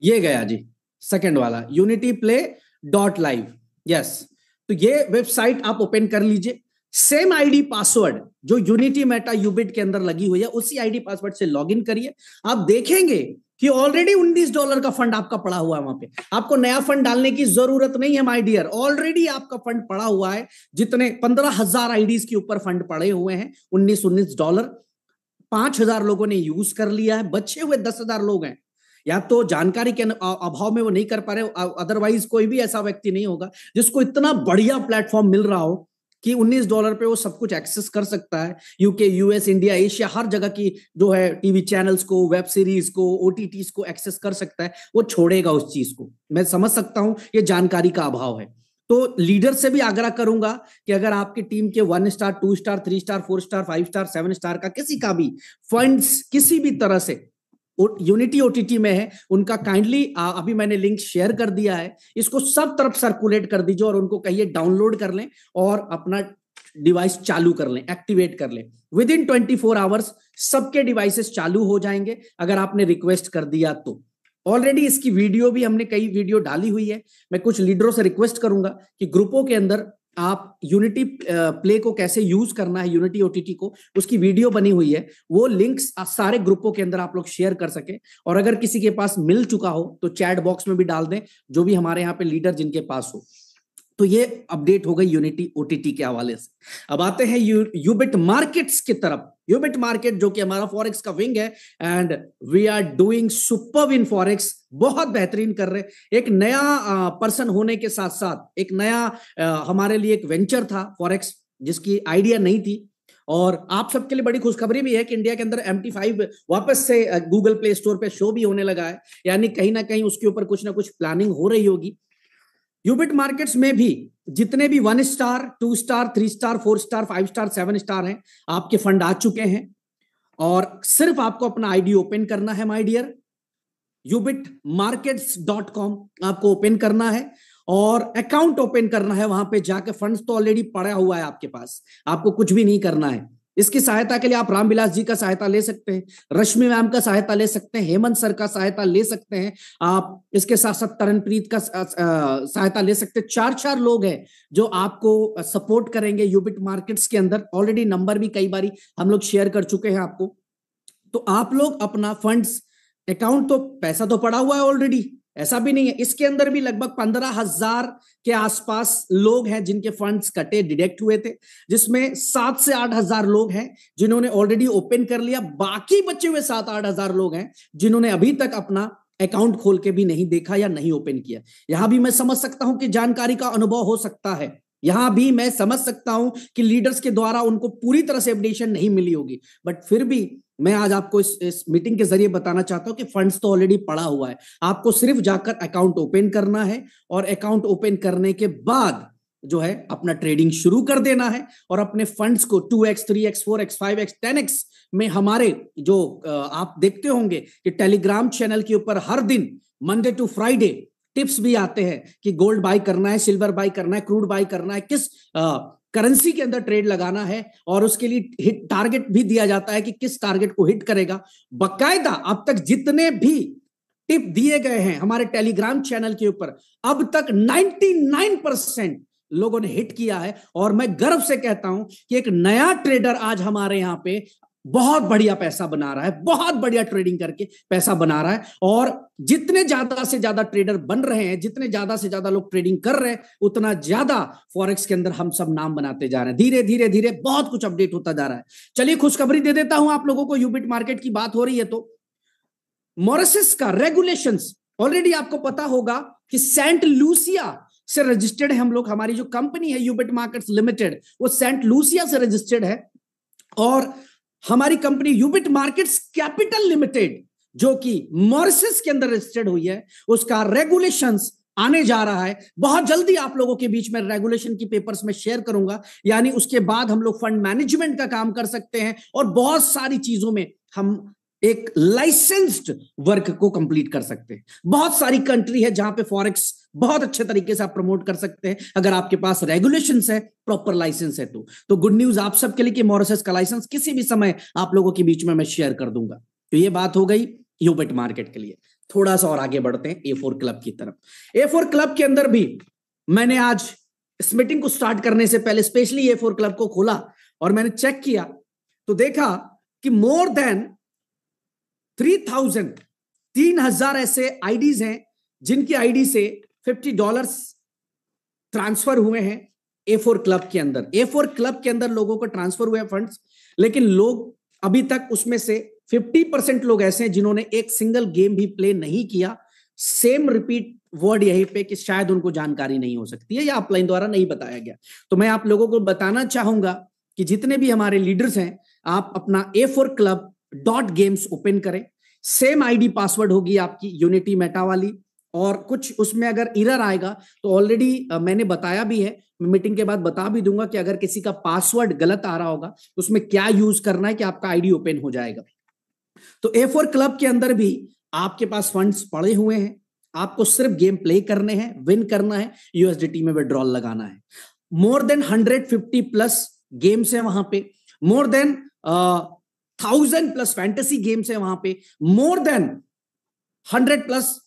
ये गया जी सेकंड वाला, unityplay.live। यस, तो ये वेबसाइट आप ओपन कर लीजिए। सेम आईडी पासवर्ड जो यूनिटी मेटा यूबिट के अंदर लगी हुई है, उसी आईडी पासवर्ड से लॉगिन करिए। आप देखेंगे कि ऑलरेडी $19 का फंड आपका पड़ा हुआ है वहां पे। आपको नया फंड डालने की जरूरत नहीं है माय डियर, ऑलरेडी आपका फंड पड़ा हुआ है। जितने 15,000 आईडीज के ऊपर फंड पड़े हुए हैं, $19 5,000 लोगों ने यूज कर लिया है। बचे हुए 10,000 लोग हैं, या तो जानकारी के अभाव में वो नहीं कर पा रहे, अदरवाइज कोई भी ऐसा व्यक्ति नहीं होगा जिसको इतना बढ़िया प्लेटफॉर्म मिल रहा हो कि $19 पे वो सब कुछ एक्सेस कर सकता है। यूके, यूएस, इंडिया, एशिया, हर जगह की जो है टीवी चैनल्स को, वेब सीरीज को, ओटीटीज को एक्सेस कर सकता है। वो छोड़ेगा उस चीज को। मैं समझ सकता हूं ये जानकारी का अभाव है। तो लीडर से भी आग्रह करूंगा कि अगर आपकी टीम के 1 star, 2 star, 3 star, 4 star, 5 star, 7 star का किसी का भी फंड्स किसी भी तरह से यूनिटी ओटीटी में है उनका काइंडली अभी मैंने लिंक शेयर कर दिया है, इसको सब तरफ सर्कुलेट कर दीजिए और उनको कहिए डाउनलोड कर लें और अपना डिवाइस चालू कर लें, एक्टिवेट कर लें। विद इन 24 आवर्स सबके डिवाइसेस चालू हो जाएंगे अगर आपने रिक्वेस्ट कर दिया तो। ऑलरेडी इसकी वीडियो भी हमने कई वीडियो डाली हुई है। मैं कुछ लीडरों से रिक्वेस्ट करूंगा कि ग्रुपों के अंदर आप यूनिटी प्ले को कैसे यूज करना है, यूनिटी ओटीटी को, उसकी वीडियो बनी हुई है, वो लिंक्स सारे ग्रुपों के अंदर आप लोग शेयर कर सके। और अगर किसी के पास मिल चुका हो तो चैट बॉक्स में भी डाल दें, जो भी हमारे यहाँ पे लीडर जिनके पास हो। तो ये अपडेट हो गई यूनिटी ओटीटी के हवाले से। अब आते हैं यूबिट मार्केट्स की तरफ। यूबिट मार्केट जो कि हमारा फॉरेक्स का विंग है, and we are doing superb in forex, बहुत बेहतरीन कर रहे। एक नया पर्सन होने के साथ साथ एक नया हमारे लिए एक वेंचर था फॉरेक्स, जिसकी आइडिया नहीं थी। और आप सबके लिए बड़ी खुशखबरी भी है कि इंडिया के अंदर MT5 वापस से गूगल प्ले स्टोर पे शो भी होने लगा है, यानी कहीं ना कहीं उसके ऊपर कुछ ना कुछ प्लानिंग हो रही होगी। यूबिट मार्केट्स में भी जितने भी 1 star, 2 star, 3 star, 4 star, 5 star, 7 star हैं, आपके फंड आ चुके हैं और सिर्फ आपको अपना आईडी ओपन करना है माय डियर। ubitmarkets.com आपको ओपन करना है और अकाउंट ओपन करना है। वहां पे जाके फंड्स तो ऑलरेडी पड़ा हुआ है आपके पास, आपको कुछ भी नहीं करना है। इसकी सहायता के लिए आप रामविलास जी का सहायता ले सकते हैं, रश्मि मैम का सहायता ले सकते हैं, हेमंत सर का सहायता ले सकते हैं, आप इसके साथ साथ तरनप्रीत का सहायता ले सकते हैं। 4 लोग हैं जो आपको सपोर्ट करेंगे यूबिट मार्केट्स के अंदर। ऑलरेडी नंबर भी कई बारी हम लोग शेयर कर चुके हैं आपको। तो आप लोग अपना फंड्स, अकाउंट तो पैसा तो पड़ा हुआ है ऑलरेडी, ऐसा भी नहीं है। इसके अंदर भी लगभग 15,000 के आसपास लोग हैं जिनके फंड्स कटे, डिडक्ट हुए थे, जिसमें 7 से 8,000 लोग हैं जिन्होंने ऑलरेडी ओपन कर लिया। बाकी बचे हुए 7-8,000 लोग हैं जिन्होंने अभी तक अपना अकाउंट खोल के भी नहीं देखा या नहीं ओपन किया। यहां भी मैं समझ सकता हूं कि जानकारी का अनुभव हो सकता है, यहां भी मैं समझ सकता हूं कि लीडर्स के द्वारा उनको पूरी तरह से अपडेशन नहीं मिली होगी, बट फिर भी मैं आज आपको इस मीटिंग के जरिए बताना चाहता हूं कि फंड्स तो ऑलरेडी पड़ा हुआ है। आपको सिर्फ जाकर अकाउंट ओपन करना है और अकाउंट ओपन करने के बाद जो है अपना ट्रेडिंग शुरू कर देना है और अपने फंड्स को 2x, 3x, 4x, 5x, 10x में हमारे जो आप देखते होंगे कि टेलीग्राम चैनल के ऊपर हर दिन मंडे टू फ्राइडे टिप्स भी आते हैं कि गोल्ड बाय करना है, सिल्वर बाय करना है, क्रूड बाय करना है, किस करेंसी के अंदर ट्रेड लगाना है, और उसके लिए हिट टारगेट भी दिया जाता है कि किस टारगेट को हिट करेगा। बकायदा अब तक जितने भी टिप दिए गए हैं हमारे टेलीग्राम चैनल के ऊपर, अब तक 99% लोगों ने हिट किया है। और मैं गर्व से कहता हूं कि एक नया ट्रेडर आज हमारे यहां पे बहुत बढ़िया पैसा बना रहा है, बहुत बढ़िया ट्रेडिंग करके पैसा बना रहा है। और जितने ज्यादा से ज्यादा ट्रेडर बन रहे हैं, जितने ज्यादा से ज्यादा लोग ट्रेडिंग कर रहे हैं, उतना ज्यादा फॉरेक्स के अंदर हम सब नाम बनाते जा रहे हैं। धीरे धीरे धीरे बहुत कुछ अपडेट होता जा रहा है। चलिए खुशखबरी दे देता हूं आप लोगों को। यूबिट मार्केट की बात हो रही है तो मॉरिशस का रेगुलेशंस ऑलरेडी आपको पता होगा कि सेंट लूसिया से रजिस्टर्ड है हम लोग। हमारी जो कंपनी है यूबिट मार्केट्स लिमिटेड, वो सेंट लूसिया से रजिस्टर्ड है। और हमारी कंपनी यूबिट मार्केट्स कैपिटल लिमिटेड जो कि मॉरिशस के अंदर रजिस्टर्ड हुई है, उसका रेगुलेशंस आने जा रहा है बहुत जल्दी। आप लोगों के बीच में रेगुलेशन की पेपर्स में शेयर करूंगा, यानी उसके बाद हम लोग फंड मैनेजमेंट का काम कर सकते हैं और बहुत सारी चीजों में हम एक लाइसेंस्ड वर्क को कंप्लीट कर सकते हैं। बहुत सारी कंट्री है जहां पे फॉरेक्स बहुत अच्छे तरीके से आप प्रमोट कर सकते हैं अगर आपके पास रेगुलेशंस है, प्रॉपर लाइसेंस है। तो गुड न्यूज आप सबके लिए कि मॉरिशस का लाइसेंस किसी भी समय आप लोगों के बीच में मैं शेयर कर दूंगा। तो ये बात हो गई यूबिट मार्केट के लिए। थोड़ा सा और आगे बढ़ते हैं A4 क्लब की तरफ। A4 क्लब के अंदर भी मैंने आज इस मीटिंग को स्टार्ट करने से पहले स्पेशली A4 क्लब को खोला और मैंने चेक किया तो देखा कि मोर देन 3,000 ऐसे आईडीज हैं जिनकी आईडी से $50 ट्रांसफर हुए हैं A4 क्लब के अंदर। A4 क्लब के अंदर लोगों को ट्रांसफर हुए फंड्स, लेकिन लोग अभी तक उसमें से 50% लोग ऐसे हैं जिन्होंने एक सिंगल गेम भी प्ले नहीं किया। सेम रिपीट वर्ड यहीं पे कि शायद उनको जानकारी नहीं हो सकती है या अपलाइन द्वारा नहीं बताया गया। तो मैं आप लोगों को बताना चाहूंगा कि जितने भी हमारे लीडर्स हैं, आप अपना A4club.games ओपन करें। सेम आईडी पासवर्ड होगी आपकी यूनिटी मेटा वाली, और कुछ उसमें अगर एरर आएगा तो ऑलरेडी मैंने बताया भी है, मैं मीटिंग के बाद बता भी दूंगा कि अगर किसी का पासवर्ड गलत आ रहा होगा तो उसमें क्या यूज करना है कि आपका आईडी ओपन हो जाएगा। तो A4 क्लब के अंदर भी आपके पास फंड्स पड़े हुए हैं, आपको सिर्फ गेम प्ले करने हैं, विन करना है, यूएसडीटी में विड्रॉल लगाना है। मोर देन 150 प्लस गेम्स है वहां पे, more than 1000 plus fantasy games है वहां पे, more than 100 plus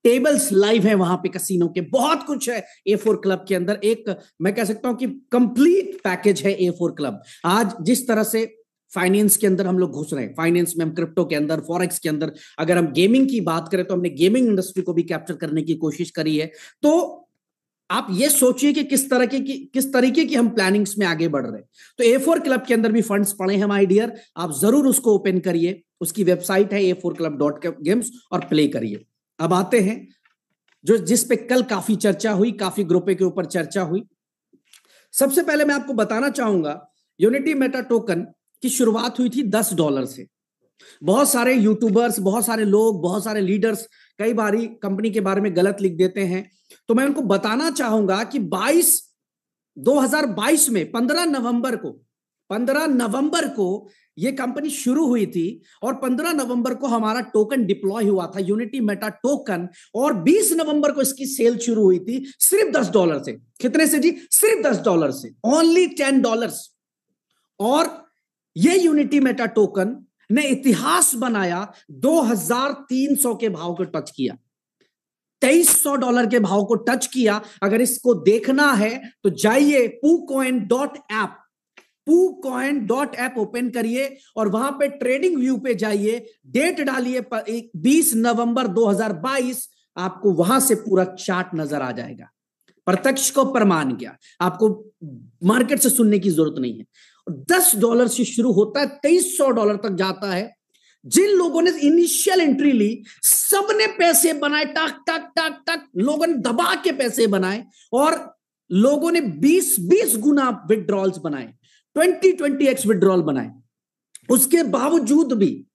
tables live है वहां पे कसिनो के, बहुत कुछ है A4 क्लब के अंदर। एक मैं कह सकता हूं कि कंप्लीट पैकेज है A4 क्लब। आज जिस तरह से फाइनेंस के अंदर हम लोग घुस रहे हैं, फाइनेंस में हम क्रिप्टो के अंदर, फॉरेक्स के अंदर, अगर हम गेमिंग की बात करें तो हमने गेमिंग इंडस्ट्री को भी कैप्चर करने की कोशिश करी है। तो आप ये सोचिए कि किस तरीके की हम प्लानिंग्स में आगे बढ़ रहे हैं। तो A4 क्लब के अंदर भी फंड्स पड़े हैं माय डियर, आप जरूर उसको ओपन करिए, उसकी वेबसाइट है a4club.games और प्ले करिए। अब आते हैं जिस पे कल काफी चर्चा हुई, काफी ग्रुपों के ऊपर चर्चा हुई। सबसे पहले मैं आपको बताना चाहूंगा, यूनिटी मेटा टोकन की शुरुआत हुई थी $10 से। बहुत सारे यूट्यूबर्स, बहुत सारे लोग, बहुत सारे लीडर्स कई बारी कंपनी के बारे में गलत लिख देते हैं, तो मैं उनको बताना चाहूंगा कि 2022 में 15 नवंबर को यह कंपनी शुरू हुई थी और 15 नवंबर को हमारा टोकन डिप्लॉय हुआ था, यूनिटी मेटा टोकन, और 20 नवंबर को इसकी सेल शुरू हुई थी सिर्फ $10 से। कितने से जी? सिर्फ $10 से, ओनली $10। और यह यूनिटी मेटा टोकन ने इतिहास बनाया, 2300 के भाव को टच किया, $2300 के भाव को टच किया। अगर इसको देखना है तो जाइए poocoin.app ओपन करिए और वहां पे ट्रेडिंग व्यू पे जाइए, डेट डालिए 20 नवंबर 2022, आपको वहां से पूरा चार्ट नजर आ जाएगा। प्रत्यक्ष को प्रमाण क्या, आपको मार्केट से सुनने की जरूरत नहीं है। $10 से शुरू होता है, $2300 तक जाता है। जिन लोगों ने इनिशियल एंट्री ली, सबने पैसे बनाए, टक टक टक टक, लोगों ने दबा के पैसे बनाए और लोगों ने 20 गुना विड्रॉल्स बनाए, 20x विड्रॉल बनाए। उसके बावजूद भी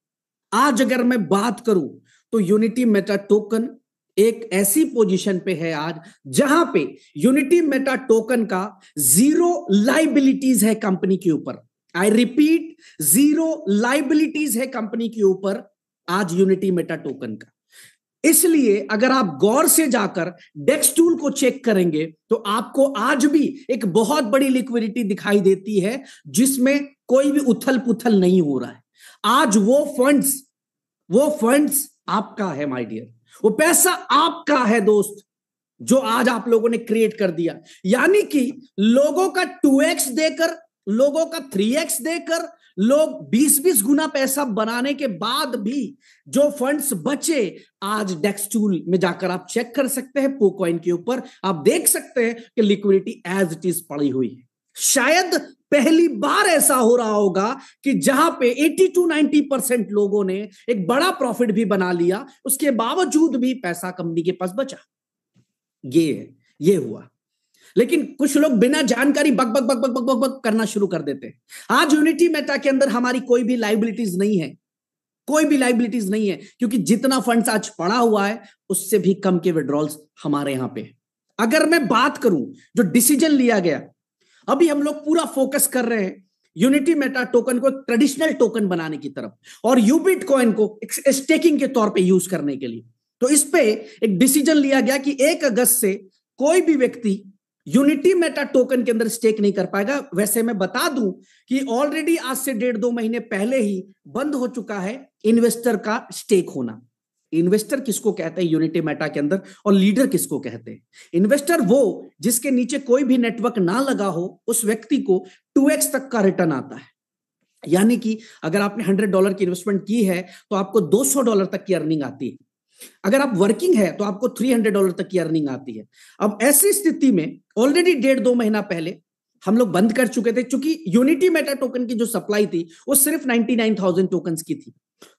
आज अगर मैं बात करूं तो यूनिटी मेटा टोकन एक ऐसी पोजीशन पे है आज जहां पे यूनिटी मेटा टोकन का जीरो लाइबिलिटीज है कंपनी के ऊपर। आई रिपीट, जीरो लाइबिलिटीज है कंपनी के ऊपर आज यूनिटी मेटा टोकन का। इसलिए अगर आप गौर से जाकर डेक्स टूल को चेक करेंगे तो आपको आज भी एक बहुत बड़ी लिक्विडिटी दिखाई देती है जिसमें कोई भी उथल पुथल नहीं हो रहा है। आज वो फंड्स आपका है माय डियर, वो पैसा आपका है दोस्त, जो आज आप लोगों ने क्रिएट कर दिया। यानी कि लोगों का 2x देकर, लोगों का 3x देकर, लोग 20 गुना पैसा बनाने के बाद भी जो फंड्स बचे, आज डेक्स टूल में जाकर आप चेक कर सकते हैं, पोकॉइन के ऊपर आप देख सकते हैं कि लिक्विडिटी एज इट इज पड़ी हुई है। शायद पहली बार ऐसा हो रहा होगा कि जहां पे 80-90% लोगों ने एक बड़ा प्रॉफिट भी बना लिया, उसके बावजूद भी पैसा कंपनी के पास बचा। ये हुआ। लेकिन कुछ लोग बिना जानकारी बक बक बक बक बक बक बक करना शुरू कर देते हैं। आज यूनिटी मेटा के अंदर हमारी कोई भी लाइबिलिटीज नहीं है, कोई भी लाइबिलिटीज नहीं है, क्योंकि जितना फंड्स आज पड़ा हुआ है उससे भी कम के विड्रॉल्स हमारे यहां पे। अगर मैं बात करूं जो डिसीजन लिया गया, अभी हम लोग पूरा फोकस कर रहे हैं यूनिटी मेटा टोकन को एक ट्रेडिशनल टोकन बनाने की तरफ और यूबिट कॉइन को स्टेकिंग के तौर पे यूज करने के लिए। तो इस पे एक डिसीजन लिया गया कि 1 अगस्त से कोई भी व्यक्ति यूनिटी मेटा टोकन के अंदर स्टेक नहीं कर पाएगा। वैसे मैं बता दूं कि ऑलरेडी आज से 1.5-2 महीने पहले ही बंद हो चुका है इन्वेस्टर का स्टेक होना। इन्वेस्टर किसको कहते हैं यूनिटी मेटा के अंदर, और लीडर किसको कहते हैं? इन्वेस्टर वो जिसके नीचे कोई भी नेटवर्क ना लगा हो, उस व्यक्ति को 2x तक का रिटर्न आता है। यानी कि अगर आपने $100 की इन्वेस्टमेंट की है तो आपको $200 तक की अर्निंग आती है। अगर आप वर्किंग है तो आपको $300 तक की अर्निंग आती है। अब ऐसी स्थिति में ऑलरेडी 1.5-2 महीना पहले हम लोग बंद कर चुके थे, क्योंकि यूनिटी मेटा टोकन की जो सप्लाई थी वो सिर्फ 99,000 टोकन्स की थी।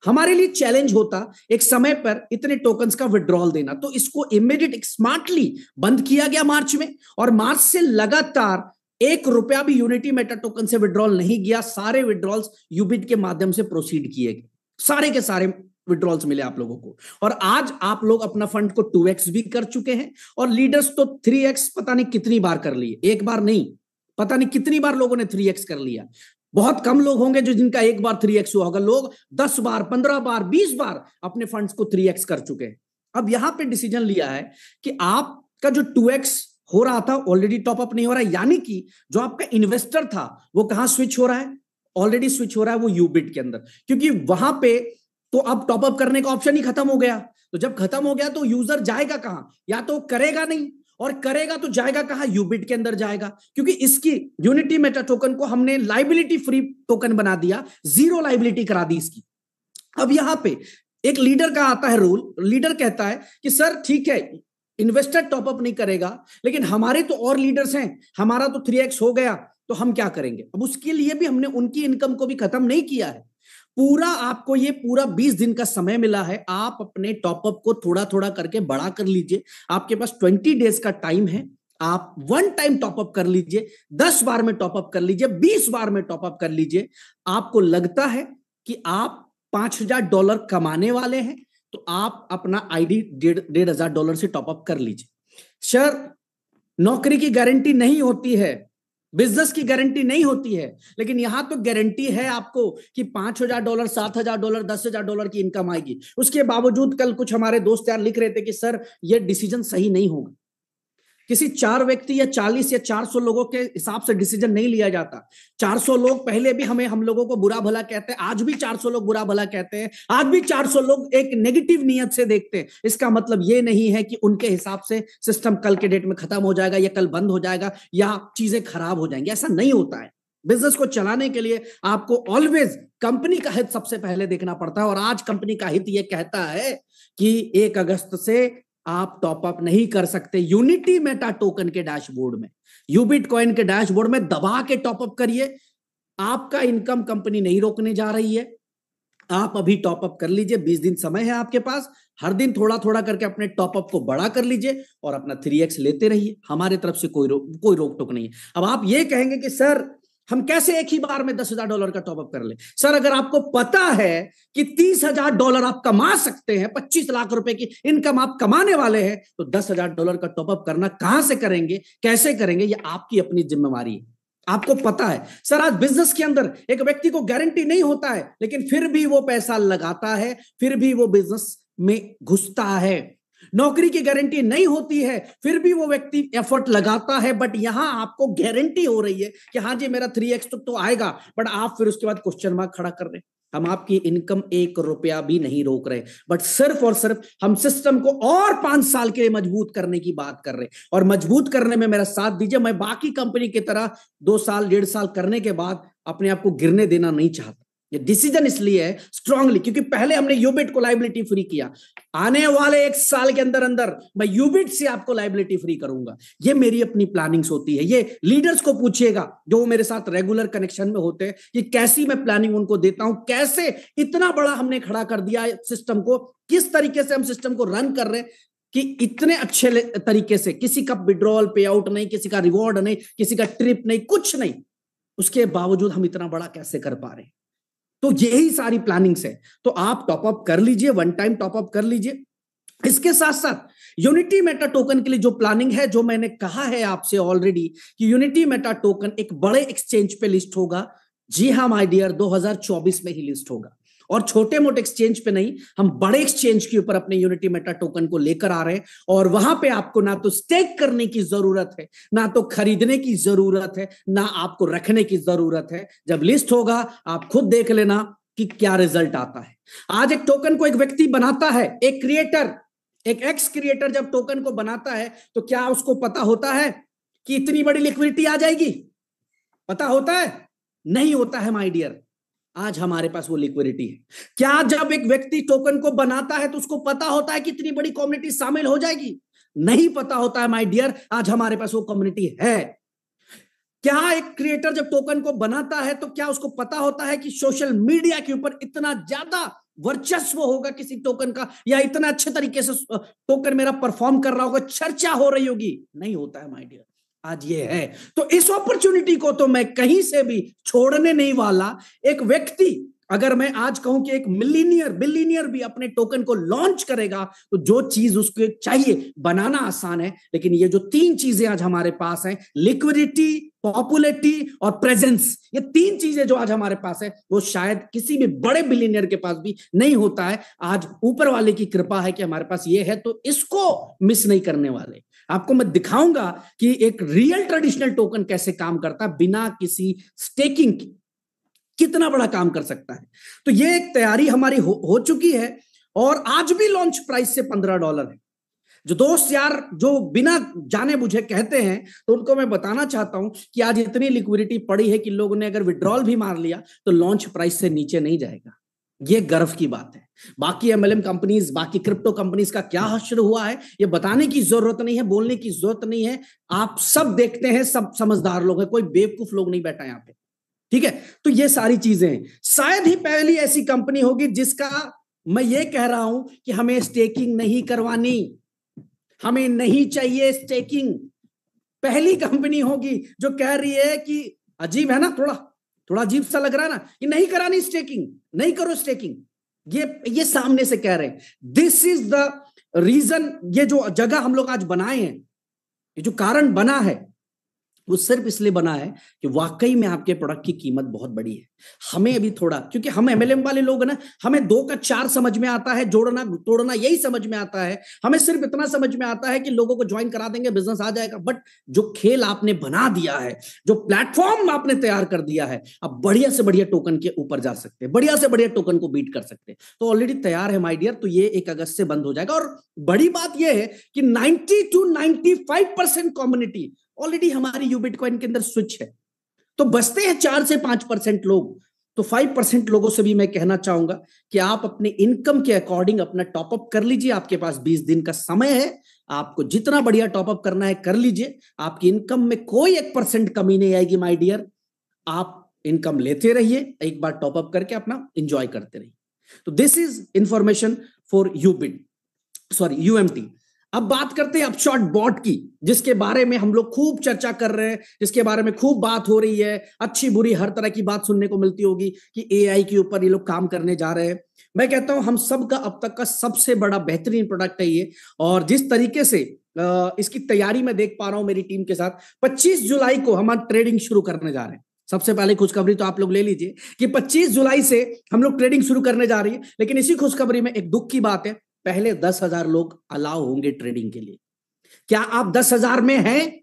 हमारे लिए चैलेंज होता एक समय पर इतने टोकन्स का विड्रॉल देना, तो इसको इमीडिएट स्मार्टली बंद किया गया मार्च में, और मार्च से लगातार ₹1 भी यूनिटी मेटा टोकन से विड्रॉल नहीं गया। सारे विड्रॉल्स यूबिट के माध्यम से प्रोसीड किए गए, सारे के सारे विड्रॉल्स मिले आप लोगों को। और आज आप लोग अपना फंड को 2x भी कर चुके हैं, और लीडर्स तो 3x पता नहीं कितनी बार कर लिए, एक बार नहीं, पता नहीं कितनी बार लोगों ने 3x कर लिया। बहुत कम लोग होंगे जो जिनका एक बार 3x हुआ होगा। लोग 10 बार, 15 बार, 20 बार अपने फंड्स को 3x कर चुके हैं। अब यहां पे डिसीजन लिया है कि आपका जो 2x हो रहा था ऑलरेडी टॉप अप नहीं हो रहा है, यानी कि जो आपका इन्वेस्टर था वो कहां स्विच हो रहा है, ऑलरेडी स्विच हो रहा है वो यूबिट के अंदर, क्योंकि वहां पे तो अब टॉप अप करने का ऑप्शन ही खत्म हो गया। तो जब खत्म हो गया तो यूजर जाएगा कहां, या तो करेगा नहीं, और करेगा तो जाएगा कहां, यूबिट के अंदर जाएगा, क्योंकि इसकी यूनिटी मेटा टोकन को हमने लाइबिलिटी फ्री टोकन बना दिया, जीरो लाइबिलिटी करा दी इसकी। अब यहां पे एक लीडर का आता है रूल, लीडर कहता है कि सर ठीक है इन्वेस्टर टॉप अप नहीं करेगा, लेकिन हमारे तो और लीडर्स हैं, हमारा तो 3x हो गया, तो हम क्या करेंगे। अब उसके लिए भी हमने उनकी इनकम को भी खत्म नहीं किया है। पूरा आपको ये पूरा 20 दिन का समय मिला है, आप अपने टॉपअप को थोड़ा थोड़ा करके बड़ा कर लीजिए। आपके पास 20 डेज का टाइम है, आप वन टाइम टॉपअप कर लीजिए, 10 बार में टॉपअप कर लीजिए, 20 बार में टॉपअप कर लीजिए। आपको लगता है कि आप $5,000 कमाने वाले हैं तो आप अपना आईडी $1,500 से टॉपअप कर लीजिए। सर नौकरी की गारंटी नहीं होती है, बिजनेस की गारंटी नहीं होती है, लेकिन यहां तो गारंटी है आपको कि $5,000, $7,000, $10,000 की इनकम आएगी। उसके बावजूद कल कुछ हमारे दोस्त यार लिख रहे थे कि सर ये डिसीजन सही नहीं होगा। किसी 4 व्यक्ति या 40 या 400 लोगों के हिसाब से डिसीजन नहीं लिया जाता। 400 लोग पहले भी हम लोगों को बुरा भला कहते हैं, आज भी 400 लोग बुरा भला कहते हैं, आज भी 400 लोग एक नेगेटिव नियत से देखते हैं। इसका मतलब ये नहीं है कि उनके हिसाब से सिस्टम कल के डेट में खत्म हो जाएगा या कल बंद हो जाएगा या चीजें खराब हो जाएंगी, ऐसा नहीं होता है। बिजनेस को चलाने के लिए आपको ऑलवेज कंपनी का हित सबसे पहले देखना पड़ता है, और आज कंपनी का हित यह कहता है कि 1 अगस्त से आप टॉप अप नहीं कर सकते यूनिटी मेटा टोकन के डैशबोर्ड में, यूबिट कॉइन के डैशबोर्ड में दबा के टॉप अप करिए। आपका इनकम कंपनी नहीं रोकने जा रही है, आप अभी टॉप अप कर लीजिए, 20 दिन समय है आपके पास, हर दिन थोड़ा थोड़ा करके अपने टॉप अप को बड़ा कर लीजिए और अपना 3x लेते रहिए। हमारे तरफ से कोई रोक टोक नहीं है। अब आप ये कहेंगे कि सर हम कैसे एक ही बार में $10,000 का टॉपअप कर ले। सर अगर आपको पता है कि $30,000 आप कमा सकते हैं, 25 लाख रुपए की इनकम आप कमाने वाले हैं, तो $10,000 का टॉपअप करना कहां से करेंगे, कैसे करेंगे, ये आपकी अपनी जिम्मेवारी है। आपको पता है सर आज बिजनेस के अंदर एक व्यक्ति को गारंटी नहीं होता है, लेकिन फिर भी वो पैसा लगाता है, फिर भी वो बिजनेस में घुसता है। नौकरी की गारंटी नहीं होती है, फिर भी वो व्यक्ति एफर्ट लगाता है, बट यहां आपको गारंटी हो रही है कि हाँ जी मेरा 3x तो आएगा, बट आप फिर उसके बाद क्वेश्चन मार्क खड़ा कर रहे हैं। हम आपकी इनकम 1 रुपया भी नहीं रोक रहे, बट सिर्फ और सिर्फ हम सिस्टम को और 5 साल के लिए मजबूत करने की बात कर रहे हैं, और मजबूत करने में मेरा साथ दीजिए। मैं बाकी कंपनी की तरह 2 साल 1.5 साल करने के बाद अपने आप को गिरने देना नहीं चाहता। ये डिसीजन इसलिए है स्ट्रांगली क्योंकि पहले हमने यूबिट को लाइबिलिटी फ्री किया, आने वाले 1 साल के अंदर अंदर मैं यूबिट से आपको लाइबिलिटी फ्री करूंगा। ये मेरी अपनी प्लानिंग्स होती है। ये लीडर्स को पूछिएगा जो मेरे साथ रेगुलर कनेक्शन में होते हैं कि कैसी मैं प्लानिंग उनको देता हूं, कैसे इतना बड़ा हमने खड़ा कर दिया सिस्टम को, किस तरीके से हम सिस्टम को रन कर रहे हैं कि इतने अच्छे तरीके से, किसी का विड्रॉल पे आउट नहीं, किसी का रिवॉर्ड नहीं, किसी का ट्रिप नहीं, कुछ नहीं, उसके बावजूद हम इतना बड़ा कैसे कर पा रहे हैं। तो यही सारी प्लानिंग्स है। तो आप टॉप अप कर लीजिए, वन टाइम टॉप अप कर लीजिए। इसके साथ साथ यूनिटी मेटा टोकन के लिए जो प्लानिंग है, जो मैंने कहा है आपसे ऑलरेडी कि यूनिटी मेटा टोकन एक बड़े एक्सचेंज पे लिस्ट होगा। जी हाँ माय डियर, 2024 में ही लिस्ट होगा, और छोटे मोटे एक्सचेंज पे नहीं, हम बड़े एक्सचेंज के ऊपर अपने यूनिटी मेटा टोकन को लेकर आ रहे हैं। और वहां पे आपको ना तो स्टेक करने की जरूरत है, ना तो खरीदने की जरूरत है, ना आपको रखने की जरूरत है। जब लिस्ट होगा आप खुद देख लेना कि क्या रिजल्ट आता है। आज एक टोकन को एक व्यक्ति बनाता है, एक क्रिएटर, एक एक्स क्रिएटर जब टोकन को बनाता है तो क्या उसको पता होता है कि इतनी बड़ी लिक्विडिटी आ जाएगी? पता होता है? नहीं होता है माय डियर। आज हमारे पास वो लिक्विडिटी है। क्या जब एक व्यक्ति टोकन को बनाता है तो उसको पता होता है कि इतनी बड़ी कम्युनिटी शामिल हो जाएगी? नहीं पता होता है माय डियर। आज हमारे पास वो कम्युनिटी है। क्या एक क्रिएटर जब टोकन को बनाता है तो क्या उसको पता होता है कि सोशल मीडिया के ऊपर इतना ज्यादा वर्चस्व होगा किसी टोकन का, या इतना अच्छे तरीके से टोकन मेरा परफॉर्म कर रहा होगा, चर्चा हो रही होगी? नहीं होता है माय डियर। आज ये है। तो इस अपॉर्चुनिटी को तो मैं कहीं से भी छोड़ने नहीं वाला। एक व्यक्ति अगर मैं आज कहूं कि एक मिलीनियर बिलीनियर भी अपने टोकन को लॉन्च करेगा, तो जो चीज उसको चाहिए बनाना आसान है, लेकिन ये जो तीन चीजें आज हमारे पास हैं, लिक्विडिटी, पॉपुलैरिटी और प्रेजेंस, ये तीन चीजें जो आज हमारे पास है, वो शायद किसी भी बड़े बिलीनियर के पास भी नहीं होता है। आज ऊपर वाले की कृपा है कि हमारे पास ये है, तो इसको मिस नहीं करने वाले। आपको मैं दिखाऊंगा कि एक रियल ट्रेडिशनल टोकन कैसे काम करता है बिना किसी स्टेकिंग की, कितना बड़ा काम कर सकता है। तो ये एक तैयारी हमारी हो चुकी है, और आज भी लॉन्च प्राइस से $15 है। जो दोस्त यार जो बिना जाने बुझे कहते हैं, तो उनको मैं बताना चाहता हूं कि आज इतनी लिक्विडिटी पड़ी है कि लोगों ने अगर विड्रॉल भी मार लिया तो लॉन्च प्राइस से नीचे नहीं जाएगा। ये गर्व की बात है। बाकी एमएलएम कंपनीज, बाकी क्रिप्टो कंपनीज का क्या हश्र हुआ है, ये बताने की जरूरत नहीं है, बोलने की जरूरत नहीं है। आप सब देखते हैं, सब समझदार लोग हैं, कोई बेवकूफ लोग नहीं बैठा यहां पे, ठीक है। तो ये सारी चीजें हैं। शायद ही पहली ऐसी कंपनी होगी जिसका मैं ये कह रहा हूं कि हमें स्टेकिंग नहीं करवानी, हमें नहीं चाहिए स्टेकिंग। पहली कंपनी होगी जो कह रही है कि अजीब है ना, थोड़ा अजीब सा लग रहा है ना, कि नहीं करानी स्टेकिंग, नहीं करो स्टेकिंग। ये सामने से कह रहे हैं। This is the reason. ये जो जगह हम लोग आज बनाए हैं, ये जो कारण बना है, वो सिर्फ इसलिए बना है कि वाकई में आपके प्रोडक्ट की कीमत बहुत बड़ी है। हमें अभी थोड़ा, क्योंकि हम एमएलएम वाले लोग हैं ना, हमें 2 का 4 समझ में आता है, जोड़ना तोड़ना यही समझ में आता है। हमें सिर्फ इतना समझ में आता है कि लोगों को ज्वाइन करा देंगे, बिजनेस आ जाएगा। बट जो खेल आपने बना दिया है, जो प्लेटफॉर्म आपने तैयार कर दिया है, अब बढ़िया से बढ़िया टोकन के ऊपर जा सकते हैं, बढ़िया से बढ़िया टोकन को बीट कर सकते हैं। तो ऑलरेडी तैयार है माय डियर। तो ये 1 अगस्त से बंद हो जाएगा। और बड़ी बात यह है कि 90 to 95% कम्युनिटी ऑलरेडी हमारी यू बिटकॉइन के अंदर स्विच है। तो बचते हैं 4 से 5% लोग। तो 5% लोगों से भी मैं कहना चाहूंगा कि आप अपने इनकम के अकॉर्डिंग अपना टॉपअप कर लीजिए। आपके पास 20 दिन का समय है, आपको जितना बढ़िया टॉपअप करना है कर लीजिए। आपकी इनकम में कोई 1% कमी नहीं आएगी माय डियर। आप इनकम लेते रहिए, एक बार टॉपअप करके अपना एंजॉय करते रहिए। तो this is information for UMT. अब बात करते हैं अपशॉट बॉट की, जिसके बारे में हम लोग खूब चर्चा कर रहे हैं, जिसके बारे में खूब बात हो रही है। अच्छी बुरी हर तरह की बात सुनने को मिलती होगी कि एआई के ऊपर ये लोग काम करने जा रहे हैं। मैं कहता हूं हम सब का अब तक का सबसे बड़ा बेहतरीन प्रोडक्ट है ये। और जिस तरीके से इसकी तैयारी मैं देख पा रहा हूं मेरी टीम के साथ, 25 जुलाई को हम ट्रेडिंग शुरू करने जा रहे हैं। सबसे पहले खुशखबरी तो आप लोग ले लीजिए कि 25 जुलाई से हम लोग ट्रेडिंग शुरू करने जा रही है। लेकिन इसी खुशखबरी में एक दुख की बात है, पहले 10,000 लोग अलाउ होंगे ट्रेडिंग के लिए। क्या आप 10,000 में हैं?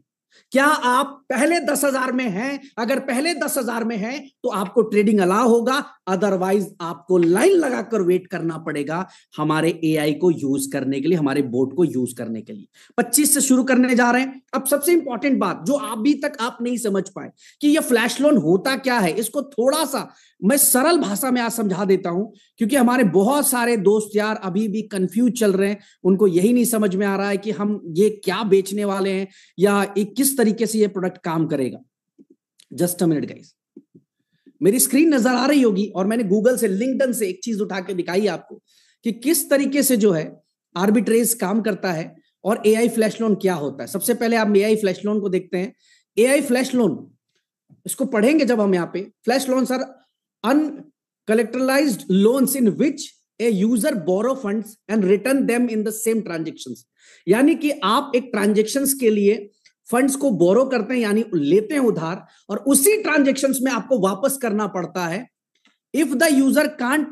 क्या आप पहले 10,000 में हैं? अगर पहले 10,000 में हैं तो आपको ट्रेडिंग अलाउ होगा, अदरवाइज आपको लाइन लगाकर वेट करना पड़ेगा हमारे एआई को यूज करने के लिए, हमारे बोट को यूज करने के लिए। 25 से शुरू करने जा रहे हैं। अब सबसे इंपॉर्टेंट बात जो अभी तक आप नहीं समझ पाए कि यह फ्लैश लोन होता क्या है, इसको थोड़ा सा मैं सरल भाषा में आज समझा देता हूं, क्योंकि हमारे बहुत सारे दोस्त यार अभी भी कंफ्यूज चल रहे हैं। उनको यही नहीं समझ में आ रहा है कि हम ये क्या बेचने वाले हैं या किस तरीके से ये प्रोडक्ट काम करेगा। जस्ट अ मिनट गाइस, मेरी स्क्रीन नजर आ रही होगी और मैंने गूगल से, लिंक्डइन से एक चीज उठा के दिखाई आपको कि किस तरीके से जो है आर्बिट्रेज काम करता है और एआई फ्लैश लोन क्या होता है। सबसे पहले आप एआई फ्लैश लोन को देखते हैं। एआई फ्लैश लोन, इसको पढ़ेंगे जब हम यहाँ पे, flash loans are uncollateralized loans in which a user borrow funds and return them in the same transactions। यानी कि आप एक ट्रांजेक्शन्स के लिए फंड्स को बोरो करते हैं, यानी लेते हैं उधार, और उसी ट्रांजेक्शन्स में आपको वापस करना पड़ता है। If the user can't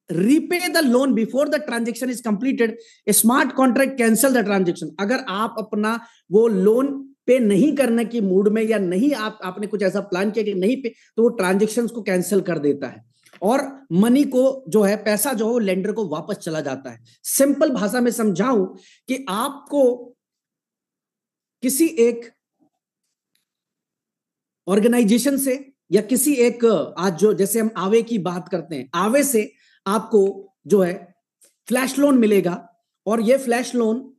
repay the loan before the transaction is completed, a smart contract cancel the transaction। अगर आप अपना वो लोन पे नहीं करने की मूड में, या नहीं आपने कुछ ऐसा प्लान किया कि नहीं पे, तो वो ट्रांजेक्शन्स को कैंसिल कर देता है और मनी को जो है, पैसा जो है, वो लेंडर को वापस चला जाता है। सिंपल भाषा में समझाऊं कि आपको किसी एक ऑर्गेनाइजेशन से या किसी एक, आज जो जैसे हम आवे की बात करते हैं, आवे से आपको जो है फ्लैश लोन मिलेगा, और ये फ्लैश लोन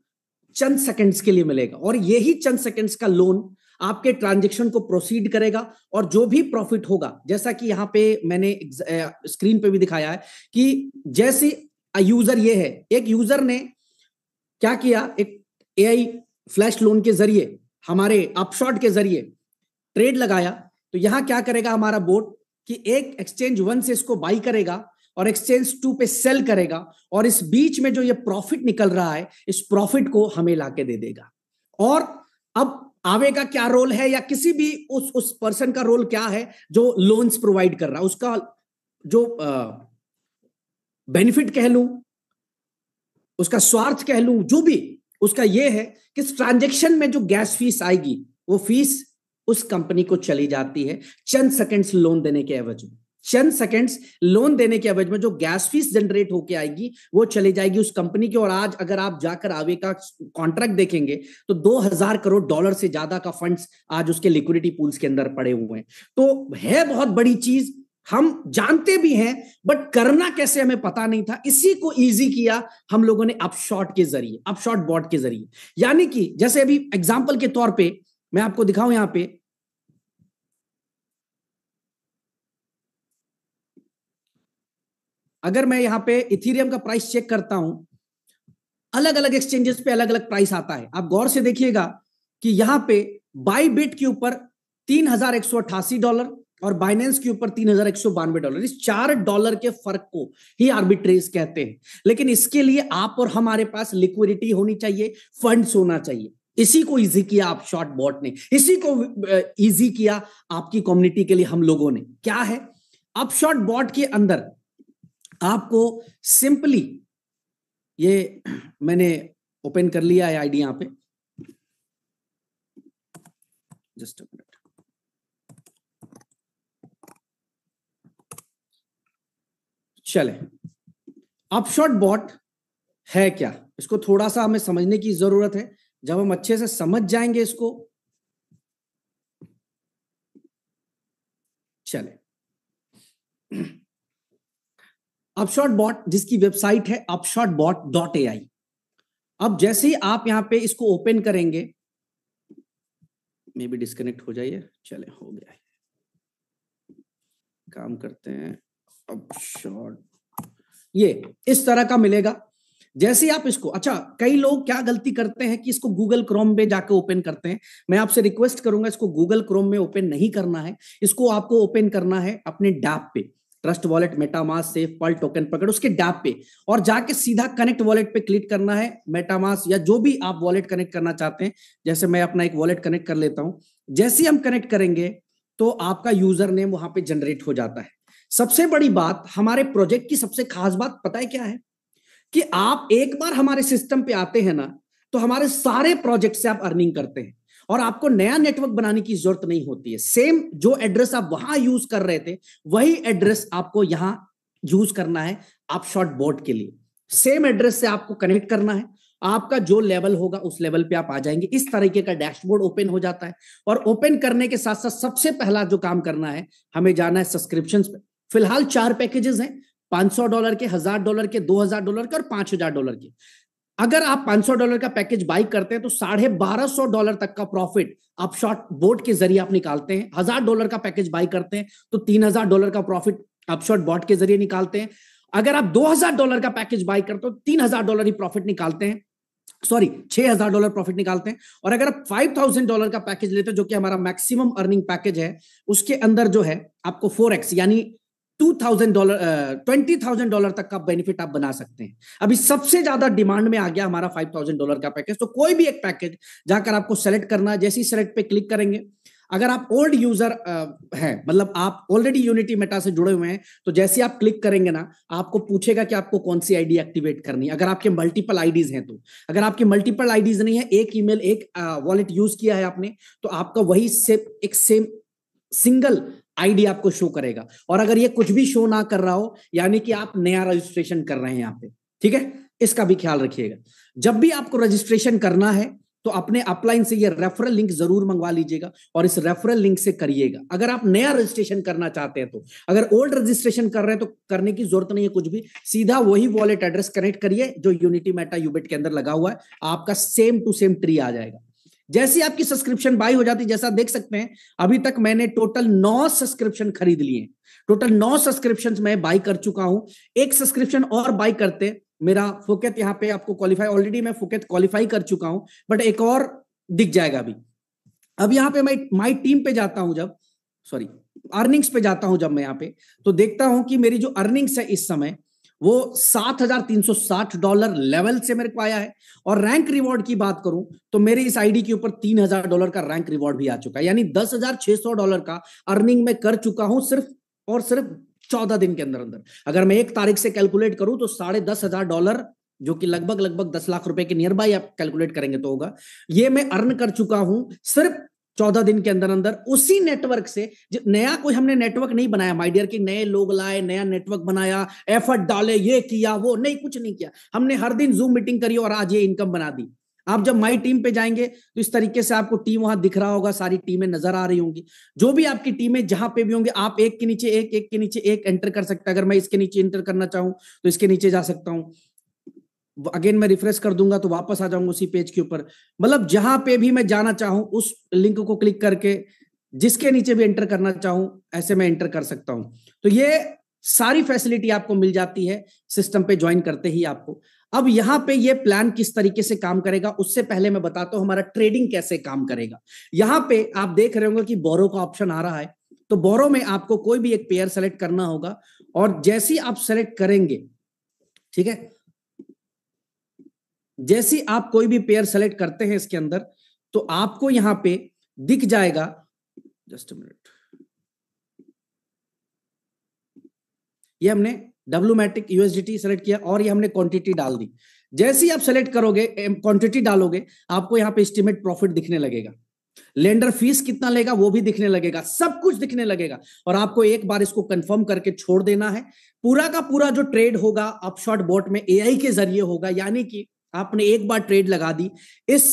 चंद सेकंड्स के लिए मिलेगा, और यही चंद सेकंड्स का लोन आपके ट्रांजैक्शन को प्रोसीड करेगा। और जो भी प्रॉफिट होगा, जैसा कि यहां पे मैंने स्क्रीन पे भी दिखाया है कि जैसे यूजर ये है, एक यूजर ने क्या किया, एक एआई फ्लैश लोन के जरिए, हमारे अपशॉट के जरिए ट्रेड लगाया, तो यहां क्या करेगा हमारा बोट, कि एक एक्सचेंज 1 से इसको बाई करेगा और एक्सचेंज 2 पे सेल करेगा, और इस बीच में जो ये प्रॉफिट निकल रहा है, इस प्रॉफिट को हमें लाके दे देगा। और अब आवे का क्या रोल है, या किसी भी उस पर्सन का रोल क्या है जो लोन्स प्रोवाइड कर रहा है, उसका जो बेनिफिट कह लूं, उसका स्वार्थ कह लूं, जो भी उसका ये है कि इस ट्रांजेक्शन में जो गैस फीस आएगी, वो फीस उस कंपनी को चली जाती है चंद सेकंड्स लोन देने के एवज में। चंद सेकंड्स लोन देने के एवज में जो गैस फीस जनरेट होके आएगी, वो चली जाएगी उस कंपनी की। और आज अगर आप जाकर आवे का कॉन्ट्रैक्ट देखेंगे तो $2000 करोड़ से ज्यादा का फंड्स आज उसके लिक्विडिटी पूल्स के अंदर पड़े हुए हैं। तो है बहुत बड़ी चीज, हम जानते भी हैं, बट करना कैसे हमें पता नहीं था। इसी को इजी किया हम लोगों ने अपशॉट के जरिए, अपशॉट बॉट के जरिए। यानी कि जैसे अभी एग्जांपल के तौर पे मैं आपको दिखाऊं, यहां पे अगर मैं यहां पे इथीरियम का प्राइस चेक करता हूं, अलग अलग एक्सचेंजेस पे अलग अलग प्राइस आता है। आप गौर से देखिएगा कि यहां पे बाईबिट के ऊपर $3188 और बाइनेंस के ऊपर $3192। इस $4 के फर्क को ही आर्बिट्रेज कहते हैं। लेकिन इसके लिए आप और हमारे पास लिक्विडिटी होनी चाहिए, फंड्स होना चाहिए। इसी को इजी किया अपशॉट बॉट ने, इसी को इजी किया आपकी कम्युनिटी के लिए हम लोगों ने। क्या है अपशॉट बॉट के अंदर? आपको सिंपली, ये मैंने ओपन कर लिया है आईडी यहां पे, जस्ट अ मिनट। चले, अपशॉट बॉट है क्या, इसको थोड़ा सा हमें समझने की जरूरत है। जब हम अच्छे से समझ जाएंगे इसको, चले, अपशॉट बॉट जिसकी वेबसाइट है upshotbot.ai। अब जैसे ही आप यहां पे इसको ओपन करेंगे, मे बी डिस्कनेक्ट हो जाइए, चले हो गया है, काम करते हैं। अपशॉट ये इस तरह का मिलेगा। जैसे आप इसको, अच्छा कई लोग क्या गलती करते हैं कि इसको गूगल क्रोम पे जाके ओपन करते हैं। मैं आपसे रिक्वेस्ट करूंगा, इसको गूगल क्रोम में ओपन नहीं करना है, इसको आपको ओपन करना है अपने डैप पे, ट्रस्ट वॉलेट, मेटामास्क, सेफ, पर्ल, टोकन पकड़, उसके डैप पे, और जाके सीधा कनेक्ट वॉलेट पे क्लिक करना है। मेटामास्क या जो भी आप वॉलेट कनेक्ट करना चाहते हैं, जैसे मैं अपना एक वॉलेट कनेक्ट कर लेता हूं। जैसे ही हम कनेक्ट करेंगे तो आपका यूजर नेम वहां पे जनरेट हो जाता है। सबसे बड़ी बात, हमारे प्रोजेक्ट की सबसे खास बात पता है क्या है, कि आप एक बार हमारे सिस्टम पे आते हैं ना, तो हमारे सारे प्रोजेक्ट से आप अर्निंग करते हैं और आपको नया नेटवर्क बनाने की जरूरत नहीं होती है। सेम जो एड्रेस आप वहां यूज कर रहे थे, वही एड्रेस आपको यहां यूज करना है अपशॉट बॉट के लिए। सेम एड्रेस से आपको कनेक्ट करना है, आपका जो लेवल होगा उस लेवल पे आप आ जाएंगे। इस तरीके का डैशबोर्ड ओपन हो जाता है। और ओपन करने के साथ साथ सबसे पहला जो काम करना है, हमें जाना है सब्सक्रिप्शन पे। फिलहाल 4 पैकेजेस हैं, $500 के, $1000 के, $2000 के और $5000 के। अगर आप $500 का पैकेज बाई करते हैं तो $1250 तक का प्रॉफिट अपशॉट बॉट के जरिए आप निकालते हैं। $1000 का पैकेज बाई करते हैं तो $3000 का प्रॉफिट अपशॉट बॉट के जरिए निकालते हैं। अगर आप $2000 का पैकेज बाई करते हो तो $3000 ही प्रॉफिट निकालते हैं, सॉरी $6000 प्रॉफिट निकालते हैं। और अगर आप $5000 का पैकेज लेते हैं, जो कि हमारा मैक्सिमम अर्निंग पैकेज है, उसके अंदर जो है आपको 4x यानी $20,000 तक का बेनिफिट आप बना सकते हैं। अभी सबसे ज्यादा डिमांड में आ गया हमारा $5000 का पैकेज। तो कोई भी एक पैकेज जाकर आपको सेलेक्ट करना है। जैसे ही सेलेक्ट पे क्लिक करेंगे, अगर आप ओल्ड यूजर हैं, मतलब आप ऑलरेडी यूनिटी मेटा से जुड़े हुए हैं, तो जैसे आप क्लिक करेंगे ना, आपको पूछेगा कि आपको कौन सी आईडी एक्टिवेट करनी है। अगर आपके मल्टीपल आईडीज हैं तो, अगर आपकी मल्टीपल आईडीज नहीं है, एक ईमेल, एक वॉलेट यूज किया है आपने, तो आपका वही एक सेम सिंगल आईडी आपको शो करेगा। और अगर ये कुछ भी शो ना कर रहा हो, यानी कि आप नया रजिस्ट्रेशन कर रहे हैं यहाँ पे, ठीक है, इसका भी ख्याल रखिएगा। जब भी आपको रजिस्ट्रेशन करना है तो अपने अपलाइन से ये रेफरल लिंक जरूर मंगवा लीजिएगा और इस रेफरल लिंक से करिएगा। अगर आप नया रजिस्ट्रेशन करना चाहते हैं तो, अगर ओल्ड रजिस्ट्रेशन कर रहे हैं तो करने की जरूरत नहीं है कुछ भी, सीधा वही वॉलेट एड्रेस कनेक्ट करिए जो यूनिटी मेटा यूबिट के अंदर लगा हुआ है, आपका सेम टू सेम ट्री आ जाएगा। जैसे आपकी सब्सक्रिप्शन बाई हो जाती है, जैसा देख सकते हैं अभी तक मैंने टोटल 9 सब्सक्रिप्शन खरीद लिए। टोटल 9 सब्सक्रिप्शंस मैं बाई कर चुका हूं। एक सब्सक्रिप्शन और बाई करते मेरा फुकेत यहाँ पे आपको क्वालिफाई, ऑलरेडी मैं फुकेत क्वालिफाई कर चुका हूं, बट एक और दिख जाएगा अभी। अब यहाँ पे मैं माई टीम पे जाता हूं, जब सॉरी अर्निंग्स पे जाता हूं जब मैं यहाँ पे, तो देखता हूं कि मेरी जो अर्निंग्स है इस समय वो $7,360 लेवल से मेरे को आया है। और रैंक रिवॉर्ड की बात करूं तो मेरे इस आईडी के ऊपर $3,000 का रैंक रिवॉर्ड भी आ चुका है, यानी $10,600 का अर्निंग मैं कर चुका हूं सिर्फ और सिर्फ 14 दिन के अंदर अंदर। अगर मैं 1 तारीख से कैलकुलेट करूं तो $10,500, जो कि लगभग लगभग 10 लाख रुपए के नियर बाई आप कैलकुलेट करेंगे तो होगा, ये मैं अर्न कर चुका हूं सिर्फ 14 दिन के अंदर अंदर, उसी नेटवर्क से। नया कोई हमने नेटवर्क नहीं बनाया माय डियर, कि नए लोग लाए, नया नेटवर्क बनाया, एफर्ट डाले, ये किया वो नहीं, कुछ नहीं किया हमने। हर दिन जूम मीटिंग करी और आज ये इनकम बना दी। आप जब माई टीम पे जाएंगे तो इस तरीके से आपको टीम वहां दिख रहा होगा, सारी टीमें नजर आ रही होंगी। जो भी आपकी टीमें जहां पे भी होंगे, आप एक के नीचे एक, एक के नीचे एक एंटर कर सकते हैं। अगर मैं इसके नीचे एंटर करना चाहूं तो इसके नीचे जा सकता हूं। अगेन मैं रिफ्रेश कर दूंगा तो वापस आ जाऊंगा उसी पेज के ऊपर। मतलब जहां पे भी मैं जाना चाहूं उस लिंक को क्लिक करके जिसके नीचे भी एंटर करना चाहूं ऐसे मैं एंटर कर सकता हूं। तो ये सारी फैसिलिटी आपको मिल जाती है सिस्टम पे ज्वाइन करते ही आपको। अब यहां पे ये प्लान किस तरीके से काम करेगा उससे पहले मैं बताता हूं हमारा ट्रेडिंग कैसे काम करेगा। यहां पे आप देख रहे होंगे कि बोरो का ऑप्शन आ रहा है, तो बोरो में आपको कोई भी एक पेयर सेलेक्ट करना होगा और जैसे ही आप सेलेक्ट करेंगे, ठीक है, जैसे आप कोई भी पेयर सेलेक्ट करते हैं इसके अंदर तो आपको यहां पे दिख जाएगा, जस्ट अ मिनट, ये हमने डब्ल्यूमैटिक यूएसडीटी सेलेक्ट किया और ये हमने क्वांटिटी डाल दी। जैसे ही आप सेलेक्ट करोगे, क्वांटिटी डालोगे, आपको यहां पे एस्टिमेट प्रॉफिट दिखने लगेगा, लेंडर फीस कितना लेगा वो भी दिखने लगेगा, सब कुछ दिखने लगेगा। और आपको एक बार इसको कंफर्म करके छोड़ देना है। पूरा का पूरा जो ट्रेड होगा अपशॉट बोट में एआई के जरिए होगा, यानी कि आपने एक बार ट्रेड लगा दी इस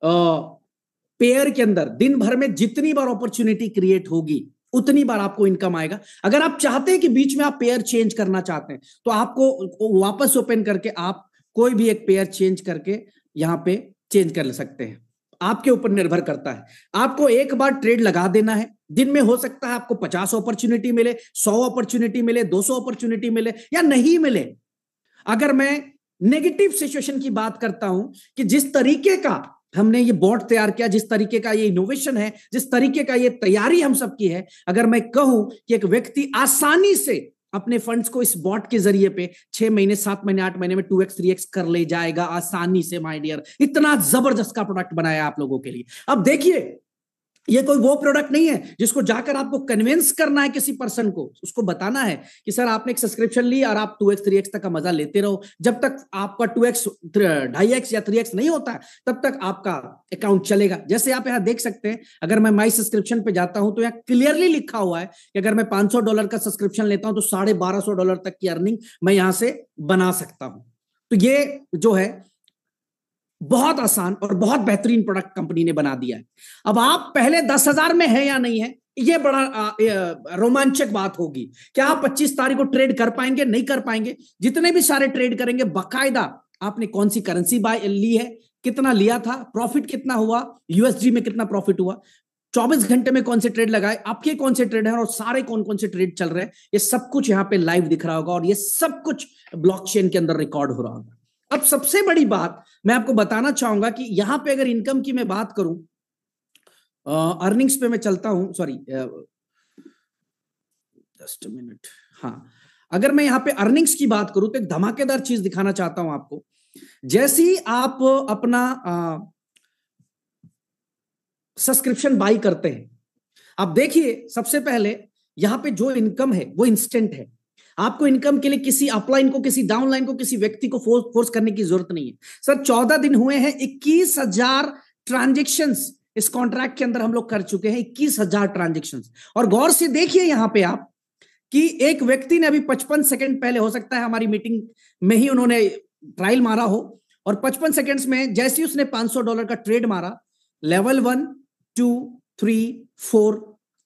पेयर के अंदर, दिन भर में जितनी बार अपॉर्चुनिटी क्रिएट होगी उतनी बार आपको इनकम आएगा। अगर आप चाहते हैं कि बीच में आप पेयर चेंज करना चाहते हैं तो आपको वापस ओपन करके आप कोई भी एक पेयर चेंज करके यहां पे चेंज कर सकते हैं। आपके ऊपर निर्भर करता है। आपको एक बार ट्रेड लगा देना है, दिन में हो सकता है आपको 50 अपॉर्चुनिटी मिले, 100 अपॉर्चुनिटी मिले, 200 अपॉर्चुनिटी मिले या नहीं मिले। अगर मैं नेगेटिव सिचुएशन की बात करता हूं कि जिस तरीके का हमने ये बॉट तैयार किया, जिस तरीके का ये इनोवेशन है, जिस तरीके का ये तैयारी हम सबकी है, अगर मैं कहूं कि एक व्यक्ति आसानी से अपने फंड्स को इस बॉट के जरिए पे 6 महीने, 7 महीने, 8 महीने में 2x 3x कर ले जाएगा आसानी से, माय डियर, इतना जबरदस्त का प्रोडक्ट बनाया आप लोगों के लिए। अब देखिए, ये कोई वो प्रोडक्ट नहीं है जिसको जाकर आपको कन्विंस करना है किसी पर्सन को, उसको बताना है कि सर आपने एक सब्सक्रिप्शन ली और आप 2x 3x तक का मजा लेते रहो। जब तक आपका 2x 2.5x या 3x नहीं होता तब तक आपका अकाउंट चलेगा। जैसे आप यहां देख सकते हैं, अगर मैं माई सब्सक्रिप्शन पे जाता हूं तो यहां क्लियरली लिखा हुआ है कि अगर मैं $500 का सब्सक्रिप्शन लेता हूं तो $1,250 तक की अर्निंग मैं यहां से बना सकता हूं। तो ये जो है बहुत आसान और बहुत बेहतरीन प्रोडक्ट कंपनी ने बना दिया है। अब आप पहले 10,000 में है या नहीं है, ये बड़ा रोमांचक बात होगी। क्या आप 25 तारीख को ट्रेड कर पाएंगे? नहीं कर पाएंगे। जितने भी सारे ट्रेड करेंगे, बाकायदा आपने कौन सी करेंसी बाय ली है, कितना लिया था, प्रॉफिट कितना हुआ, यूएसडी में कितना प्रॉफिट हुआ, 24 घंटे में कौन से ट्रेड लगाए, आपके कौन से ट्रेड हैं और सारे कौन कौन से ट्रेड चल रहे हैं, ये सब कुछ यहाँ पे लाइव दिख रहा होगा और ये सब कुछ ब्लॉकचेन के अंदर रिकॉर्ड हो रहा होगा। अब सबसे बड़ी बात मैं आपको बताना चाहूंगा कि यहां पे अगर इनकम की मैं बात करूं, अर्निंग्स पे मैं चलता हूं, सॉरी जस्ट मिनट, हाँ, अगर मैं यहां पे अर्निंग्स की बात करूं तो एक धमाकेदार चीज दिखाना चाहता हूं आपको। जैसे ही आप अपना सब्सक्रिप्शन बाई करते हैं, आप देखिए सबसे पहले यहां पे जो इनकम है वो इंस्टेंट है। आपको इनकम के लिए किसी अपलाइन को, किसी डाउनलाइन को, किसी व्यक्ति को फोर्स करने की जरूरत नहीं है। सर 14 दिन हुए हैं, 21,000 ट्रांजेक्शंस इस कॉन्ट्रैक्ट के अंदर हम लोग कर चुके हैं, 21,000 ट्रांजेक्शंस। और गौर से देखिए यहां पे आप कि एक व्यक्ति ने अभी 55 सेकंड पहले, हो सकता है हमारी मीटिंग में ही उन्होंने ट्रायल मारा हो, और 55 सेकंड्स में जैसे ही उसने $500 का ट्रेड मारा, लेवल 1 2 3 4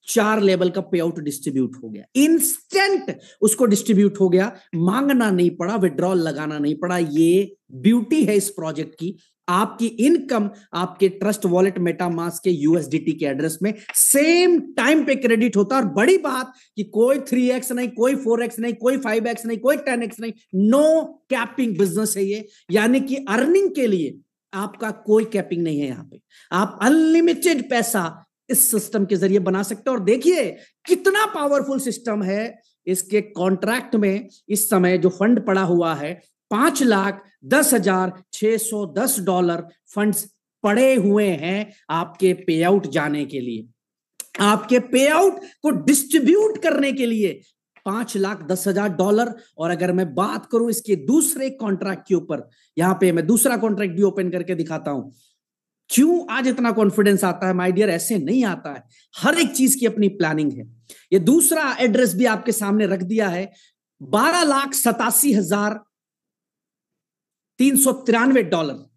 4 लेवल का पे आउट डिस्ट्रीब्यूट हो गया, इंस्टेंट उसको डिस्ट्रीब्यूट हो गया, मांगना नहीं पड़ा, विड्रॉल लगाना नहीं पड़ा। ये ब्यूटी है इस प्रोजेक्ट की। आपकी इनकम आपके ट्रस्ट वॉलेट मेटामास्क के यूएसडीटी के एड्रेस में सेम टाइम पे क्रेडिट होता है। और बड़ी बात कि कोई 3x नहीं, कोई 4x नहीं, कोई 5x नहीं, कोई 10x नहीं, नो कैपिंग बिजनेस है ये। यानी कि अर्निंग के लिए आपका कोई कैपिंग नहीं है। यहां पे आप अनलिमिटेड पैसा इस सिस्टम के जरिए बना सकते हैं। और देखिए कितना पावरफुल सिस्टम है। इसके कॉन्ट्रैक्ट में इस समय जो फंड पड़ा हुआ है $5,10,610 फंड्स पड़े हुए हैं आपके पे आउट जाने के लिए, आपके पे आउट को डिस्ट्रीब्यूट करने के लिए $5,10,000। और अगर मैं बात करूं इसके दूसरे कॉन्ट्रैक्ट के ऊपर, यहां पे मैं दूसरा कॉन्ट्रैक्ट भी ओपन करके दिखाता हूं। क्यों आज इतना कॉन्फिडेंस आता है माय डियर? ऐसे नहीं आता है, हर एक चीज की अपनी प्लानिंग है। ये दूसरा एड्रेस भी आपके सामने रख दिया है, $12,87,393।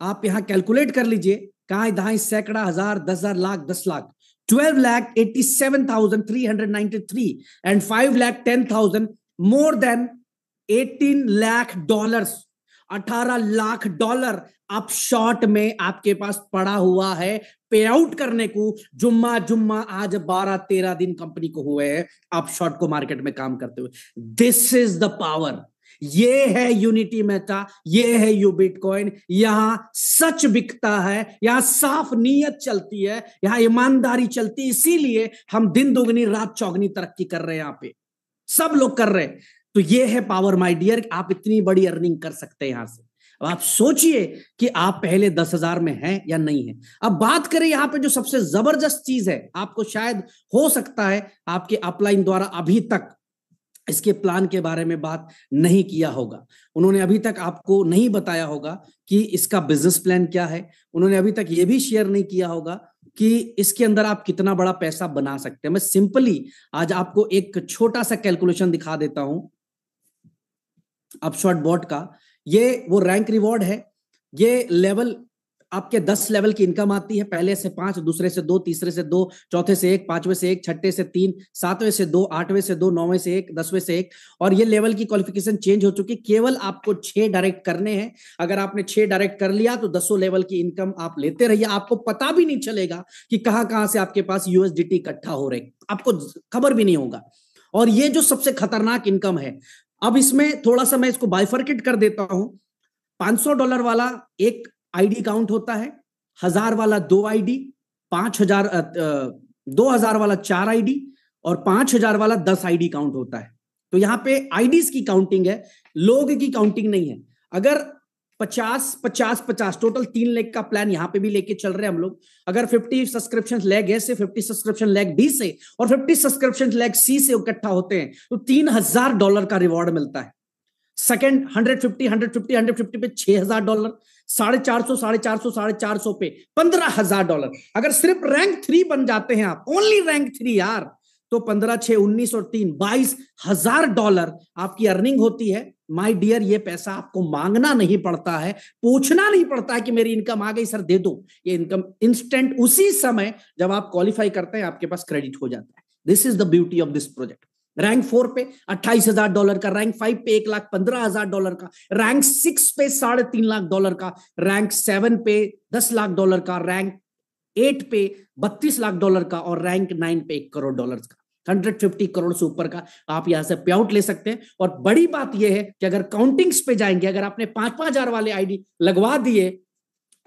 आप यहां कैलकुलेट कर लीजिए, कहां दहाई सैकड़ा हजार 10,000 lakh 10 lakh, 12,87,393 and 5,10,000 more than $18 lakh, $18 lakh आप शॉर्ट में आपके पास पड़ा हुआ है पे आउट करने को। जुम्मा आज 12-13 दिन कंपनी को हुए हैं आप शॉर्ट को मार्केट में काम करते हुए। This is the power. ये है यूनिटी मेटा, ये है यू बिटकॉइन। यहां सच बिकता है, यहां साफ नीयत चलती है, यहां ईमानदारी चलती है। इसीलिए हम दिन दोगुनी रात चौगुनी तरक्की कर रहे हैं, यहां पे सब लोग कर रहे हैं। तो ये है पावर माय डियर, आप इतनी बड़ी अर्निंग कर सकते हैं यहां से। अब आप सोचिए कि आप पहले 10,000 में हैं या नहीं है। अब बात करें यहां पे जो सबसे जबरदस्त चीज है, आपको शायद हो सकता है आपके अपलाइन द्वारा अभी तक इसके प्लान के बारे में बात नहीं किया होगा, उन्होंने अभी तक आपको नहीं बताया होगा कि इसका बिजनेस प्लान क्या है, उन्होंने अभी तक ये भी शेयर नहीं किया होगा कि इसके अंदर आप कितना बड़ा पैसा बना सकते हैं। मैं सिंपली आज आपको एक छोटा सा कैलकुलेशन दिखा देता हूं अपशॉट बॉट का। ये वो रैंक रिवॉर्ड है, ये लेवल आपके 10 लेवल की इनकम आती है। पहले से 5, दूसरे से 2, तीसरे से 2, चौथे से 1, पांचवें से 1, छठे से 3, सातवें से 2, आठवें से 2, नौवें से 1, 10वें से 1। और ये लेवल की क्वालिफिकेशन चेंज हो चुकी। केवल आपको 6 डायरेक्ट करने हैं। अगर आपने 6 डायरेक्ट कर लिया तो 10 लेवल की इनकम आप लेते रहिए, आपको पता भी नहीं चलेगा कि कहां कहां से आपके पास यूएसडीटी इकट्ठा हो रहे, आपको खबर भी नहीं होगा। और ये जो सबसे खतरनाक इनकम है, अब इसमें थोड़ा सा मैं इसको बाइफर्केट कर देता हूं। $500 वाला एक आईडी काउंट होता है, 1000 वाला 2 आईडी, 5000 2000 वाला 4 आईडी और 5000 वाला 10 आईडी काउंट होता है। तो यहां पे आईडीज की काउंटिंग है, लोग की काउंटिंग नहीं है। अगर 50-50-50 टोटल 3 लाख का प्लान यहां पे भी लेके चल रहे हैं हम लोग। अगर 50 सब्सक्रिप्शन लेग ए से, 50 सब्सक्रिप्शन लेग बी से और 50 सब्सक्रिप्शन लेग सी से इकट्ठा होते हैं तो $3000 का रिवॉर्ड मिलता है। सेकंड 150 पे $6000, 450 450 पे $15,000। अगर सिर्फ रैंक 3 बन जाते हैं आप, ओनली रैंक 3 यार, तो 15, 6, 19 और 3 $22,000 आपकी अर्निंग होती है। माय डियर, ये पैसा आपको मांगना नहीं पड़ता है, पूछना नहीं पड़ता है कि मेरी इनकम आ गई सर दे दो। ये इनकम इंस्टेंट उसी समय जब आप क्वालिफाई करते हैं आपके पास क्रेडिट हो जाता है। This is the beauty of this project. Rank 4 पे $28,000 का, रैंक 5 पे $1,15,000 का, रैंक 6 पे $3.5 लाख का, रैंक 7 पे $10 लाख का, रैंक 8 पे $32 लाख का और रैंक 9 पे $1 करोड़ का। 150 करोड़ से ऊपर का आप यहां से पे आउट ले सकते हैं। और बड़ी बात यह है कि अगर काउंटिंग्स पे जाएंगे, अगर आपने 5-5 हजार वाले आईडी लगवा दिए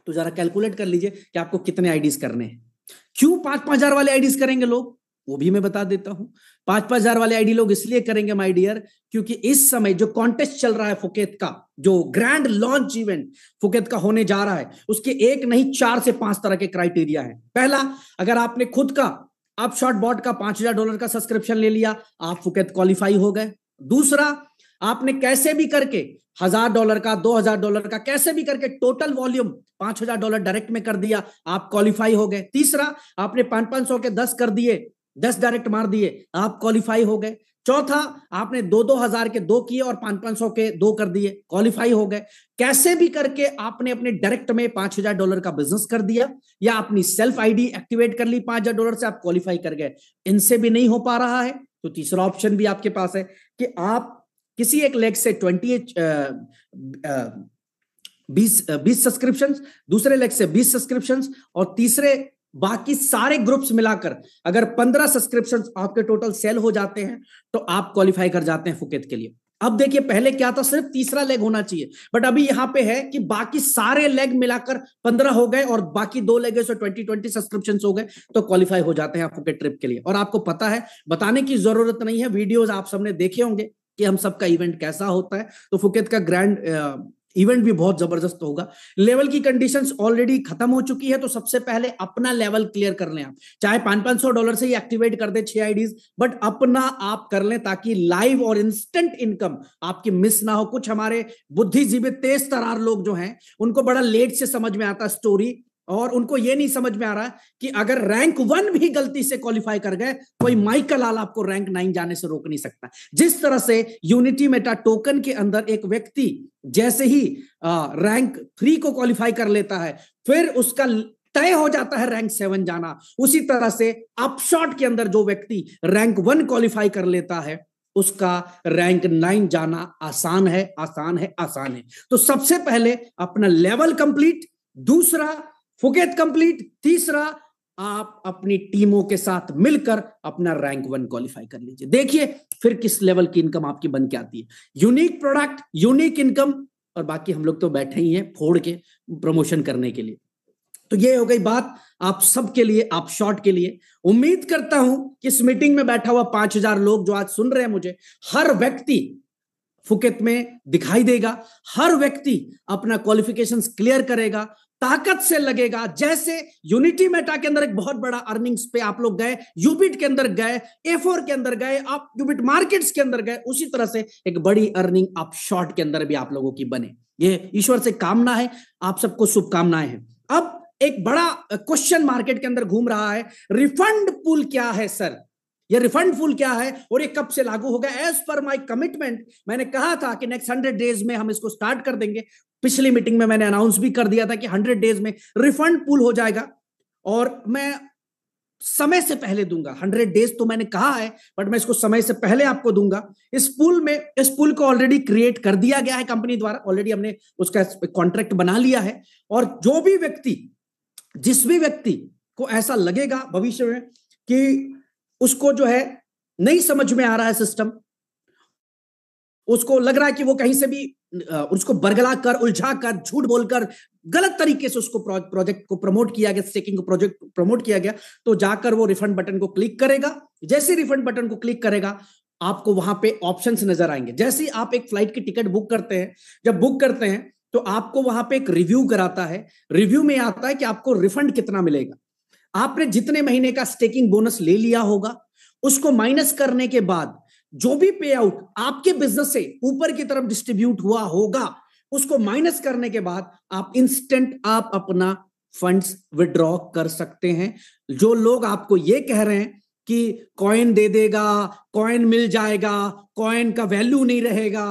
तो जरा कैलकुलेट कर लीजिए कि आपको कितने आईडीज करने हैं। क्यों 5-5 हजार वाले आईडीज करेंगे लोग, वो भी मैं बता देता हूं। 5-5 हजार वाले आईडी लोग इसलिए करेंगे माय डियर, क्योंकि इस समय जो कॉन्टेस्ट चल रहा है फुकेत का, जो ग्रैंड लॉन्च इवेंट फुकेत का होने जा रहा है, उसके एक नहीं 4 से 5 तरह के क्राइटेरिया है। पहला, अगर आपने खुद का अपशॉट बॉट का $5,000 का सब्सक्रिप्शन ले लिया, आप फुकेत क्वालिफाई हो गए। दूसरा, आपने कैसे भी करके $1,000 का, $2,000 का, कैसे भी करके टोटल वॉल्यूम $5,000 डायरेक्ट में कर दिया, आप क्वालिफाई हो गए। तीसरा, आपने 500 के 10 कर दिए, 10 डायरेक्ट मार दिए, आप क्वालिफाई हो गए। चौथा, आपने 2-2 हजार के 2 किए और 500 के 2 कर दिए, क्वालिफाई हो गए। कैसे भी करके आपने अपने डायरेक्ट में $5,000 का बिजनेस कर दिया या अपनी सेल्फ आईडी एक्टिवेट कर ली $5,000 से, आप क्वालिफाई कर गए। इनसे भी नहीं हो पा रहा है तो तीसरा ऑप्शन भी आपके पास है कि आप किसी एक लेग से 20 सब्सक्रिप्शन, दूसरे लेग से 20 सब्सक्रिप्शन और तीसरे बाकी सारे ग्रुप्स मिलाकर अगर 15 सब्सक्रिप्शन आपके टोटल सेल हो जाते हैं तो आप क्वालिफाई कर जाते हैं फुकेत के लिए। अब देखिए पहले क्या था, सिर्फ तीसरा लेग होना चाहिए, बट अभी यहां पे है कि बाकी सारे लेग मिलाकर 15 हो गए और बाकी 2 लेग से 20 सब्सक्रिप्शन हो गए, तो क्वालिफाई हो जाते हैं आप फुकेट ट्रिप के लिए। और आपको पता है, बताने की जरूरत नहीं है, वीडियोस आप सबने देखे होंगे कि हम सबका इवेंट कैसा होता है। तो फुकेत का ग्रैंड इवेंट भी बहुत जबरदस्त होगा। लेवल की कंडीशंस ऑलरेडी खत्म हो चुकी है, तो सबसे पहले अपना लेवल क्लियर कर लें आप, चाहे $500 से ही एक्टिवेट कर दे 6 आईडीज, बट अपना आप कर लें ताकि लाइव और इंस्टेंट इनकम आपकी मिस ना हो। कुछ हमारे बुद्धिजीवी तेज तरार लोग जो हैं, उनको बड़ा लेट से समझ में आता स्टोरी, और उनको ये नहीं समझ में आ रहा कि अगर रैंक 1 भी गलती से क्वालिफाई कर गए, कोई माइकल आल आपको रैंक 9 जाने से रोक नहीं सकता। जिस तरह से यूनिटी मेटा टोकन के अंदर एक व्यक्ति जैसे ही रैंक 3 को क्वालिफाई कर लेता है, फिर उसका तय हो जाता है रैंक 7 जाना, उसी तरह से अपशॉट के अंदर जो व्यक्ति रैंक 1 क्वालिफाई कर लेता है, उसका रैंक 9 जाना आसान है, आसान है, आसान है। तो सबसे पहले अपना लेवल कंप्लीट, दूसरा फुकेट कंप्लीट, तीसरा आप अपनी टीमों के साथ मिलकर अपना रैंक 1 क्वालिफाई कर लीजिए। देखिए फिर किस लेवल की इनकम आपकी बन के आती है। यूनिक प्रोडक्ट, यूनिक इनकम, और बाकी हम लोग तो बैठे ही हैं फोड़ के प्रमोशन करने के लिए। तो ये हो गई बात आप सबके लिए, आप शॉर्ट के लिए। उम्मीद करता हूं कि इस मीटिंग में बैठा हुआ 5000 लोग जो आज सुन रहे हैं मुझे, हर व्यक्ति फुकेट में दिखाई देगा, हर व्यक्ति अपना क्वालिफिकेशंस क्लियर करेगा, ताकत से लगेगा। जैसे यूनिटी मेटा के अंदर एक बहुत बड़ा अर्निंग्स पे आप लोग गए, यूबिट के अंदर गए, A4 के अंदर गए, आप यूबिट मार्केट्स के अंदर गए, उसी तरह से एक बड़ी अर्निंग आप शॉर्ट के अंदर भी आप लोगों की बने। ये ईश्वर से कामना है, आप सबको शुभकामनाएं हैं। अब एक बड़ा क्वेश्चन मार्केट के अंदर घूम रहा है, रिफंड पूल क्या है सर? ये रिफंड पूल क्या है और ये कब से लागू होगा? एज पर माय कमिटमेंट मैंने कहा था कि नेक्स्ट 100 डेज में हम इसको स्टार्ट कर देंगे। पिछली मीटिंग में मैंने अनाउंस भी कर दिया था कि 100 डेज में रिफंड पूल हो जाएगा, और मैं समय से पहले दूंगा। 100 डेज तो मैंने कहा है, बट मैं इसको समय से पहले आपको दूंगा। इस पूल को ऑलरेडी क्रिएट कर दिया गया है कंपनी द्वारा, ऑलरेडी हमने उसका कॉन्ट्रैक्ट बना लिया है। और जो भी व्यक्ति, जिस भी व्यक्ति को ऐसा लगेगा भविष्य में कि उसको जो है नहीं समझ में आ रहा है सिस्टम, उसको लग रहा है कि वो कहीं से भी उसको बरगला कर, उलझा कर, झूठ बोलकर, गलत तरीके से उसको प्रोजेक्ट को प्रमोट किया गया, स्टेकिंग को प्रोजेक्ट प्रमोट किया गया, तो जाकर वो रिफंड बटन को क्लिक करेगा। जैसे रिफंड बटन को क्लिक करेगा, आपको वहां पे ऑप्शंस नजर आएंगे। जैसे ही आप एक फ्लाइट की टिकट बुक करते हैं, जब बुक करते हैं तो आपको वहां पे एक रिव्यू कराता है। रिव्यू में आता है कि आपको रिफंड कितना मिलेगा। आपने जितने महीने का स्टेकिंग बोनस ले लिया होगा, उसको माइनस करने के बाद जो भी पे आउट आपके बिजनेस से ऊपर की तरफ डिस्ट्रीब्यूट हुआ होगा, उसको माइनस करने के बाद आप इंस्टेंट आप अपना फंड्स विड्रॉ कर सकते हैं। जो लोग आपको ये कह रहे हैं कि कॉइन दे देगा, कॉइन मिल जाएगा, कॉइन का वैल्यू नहीं रहेगा,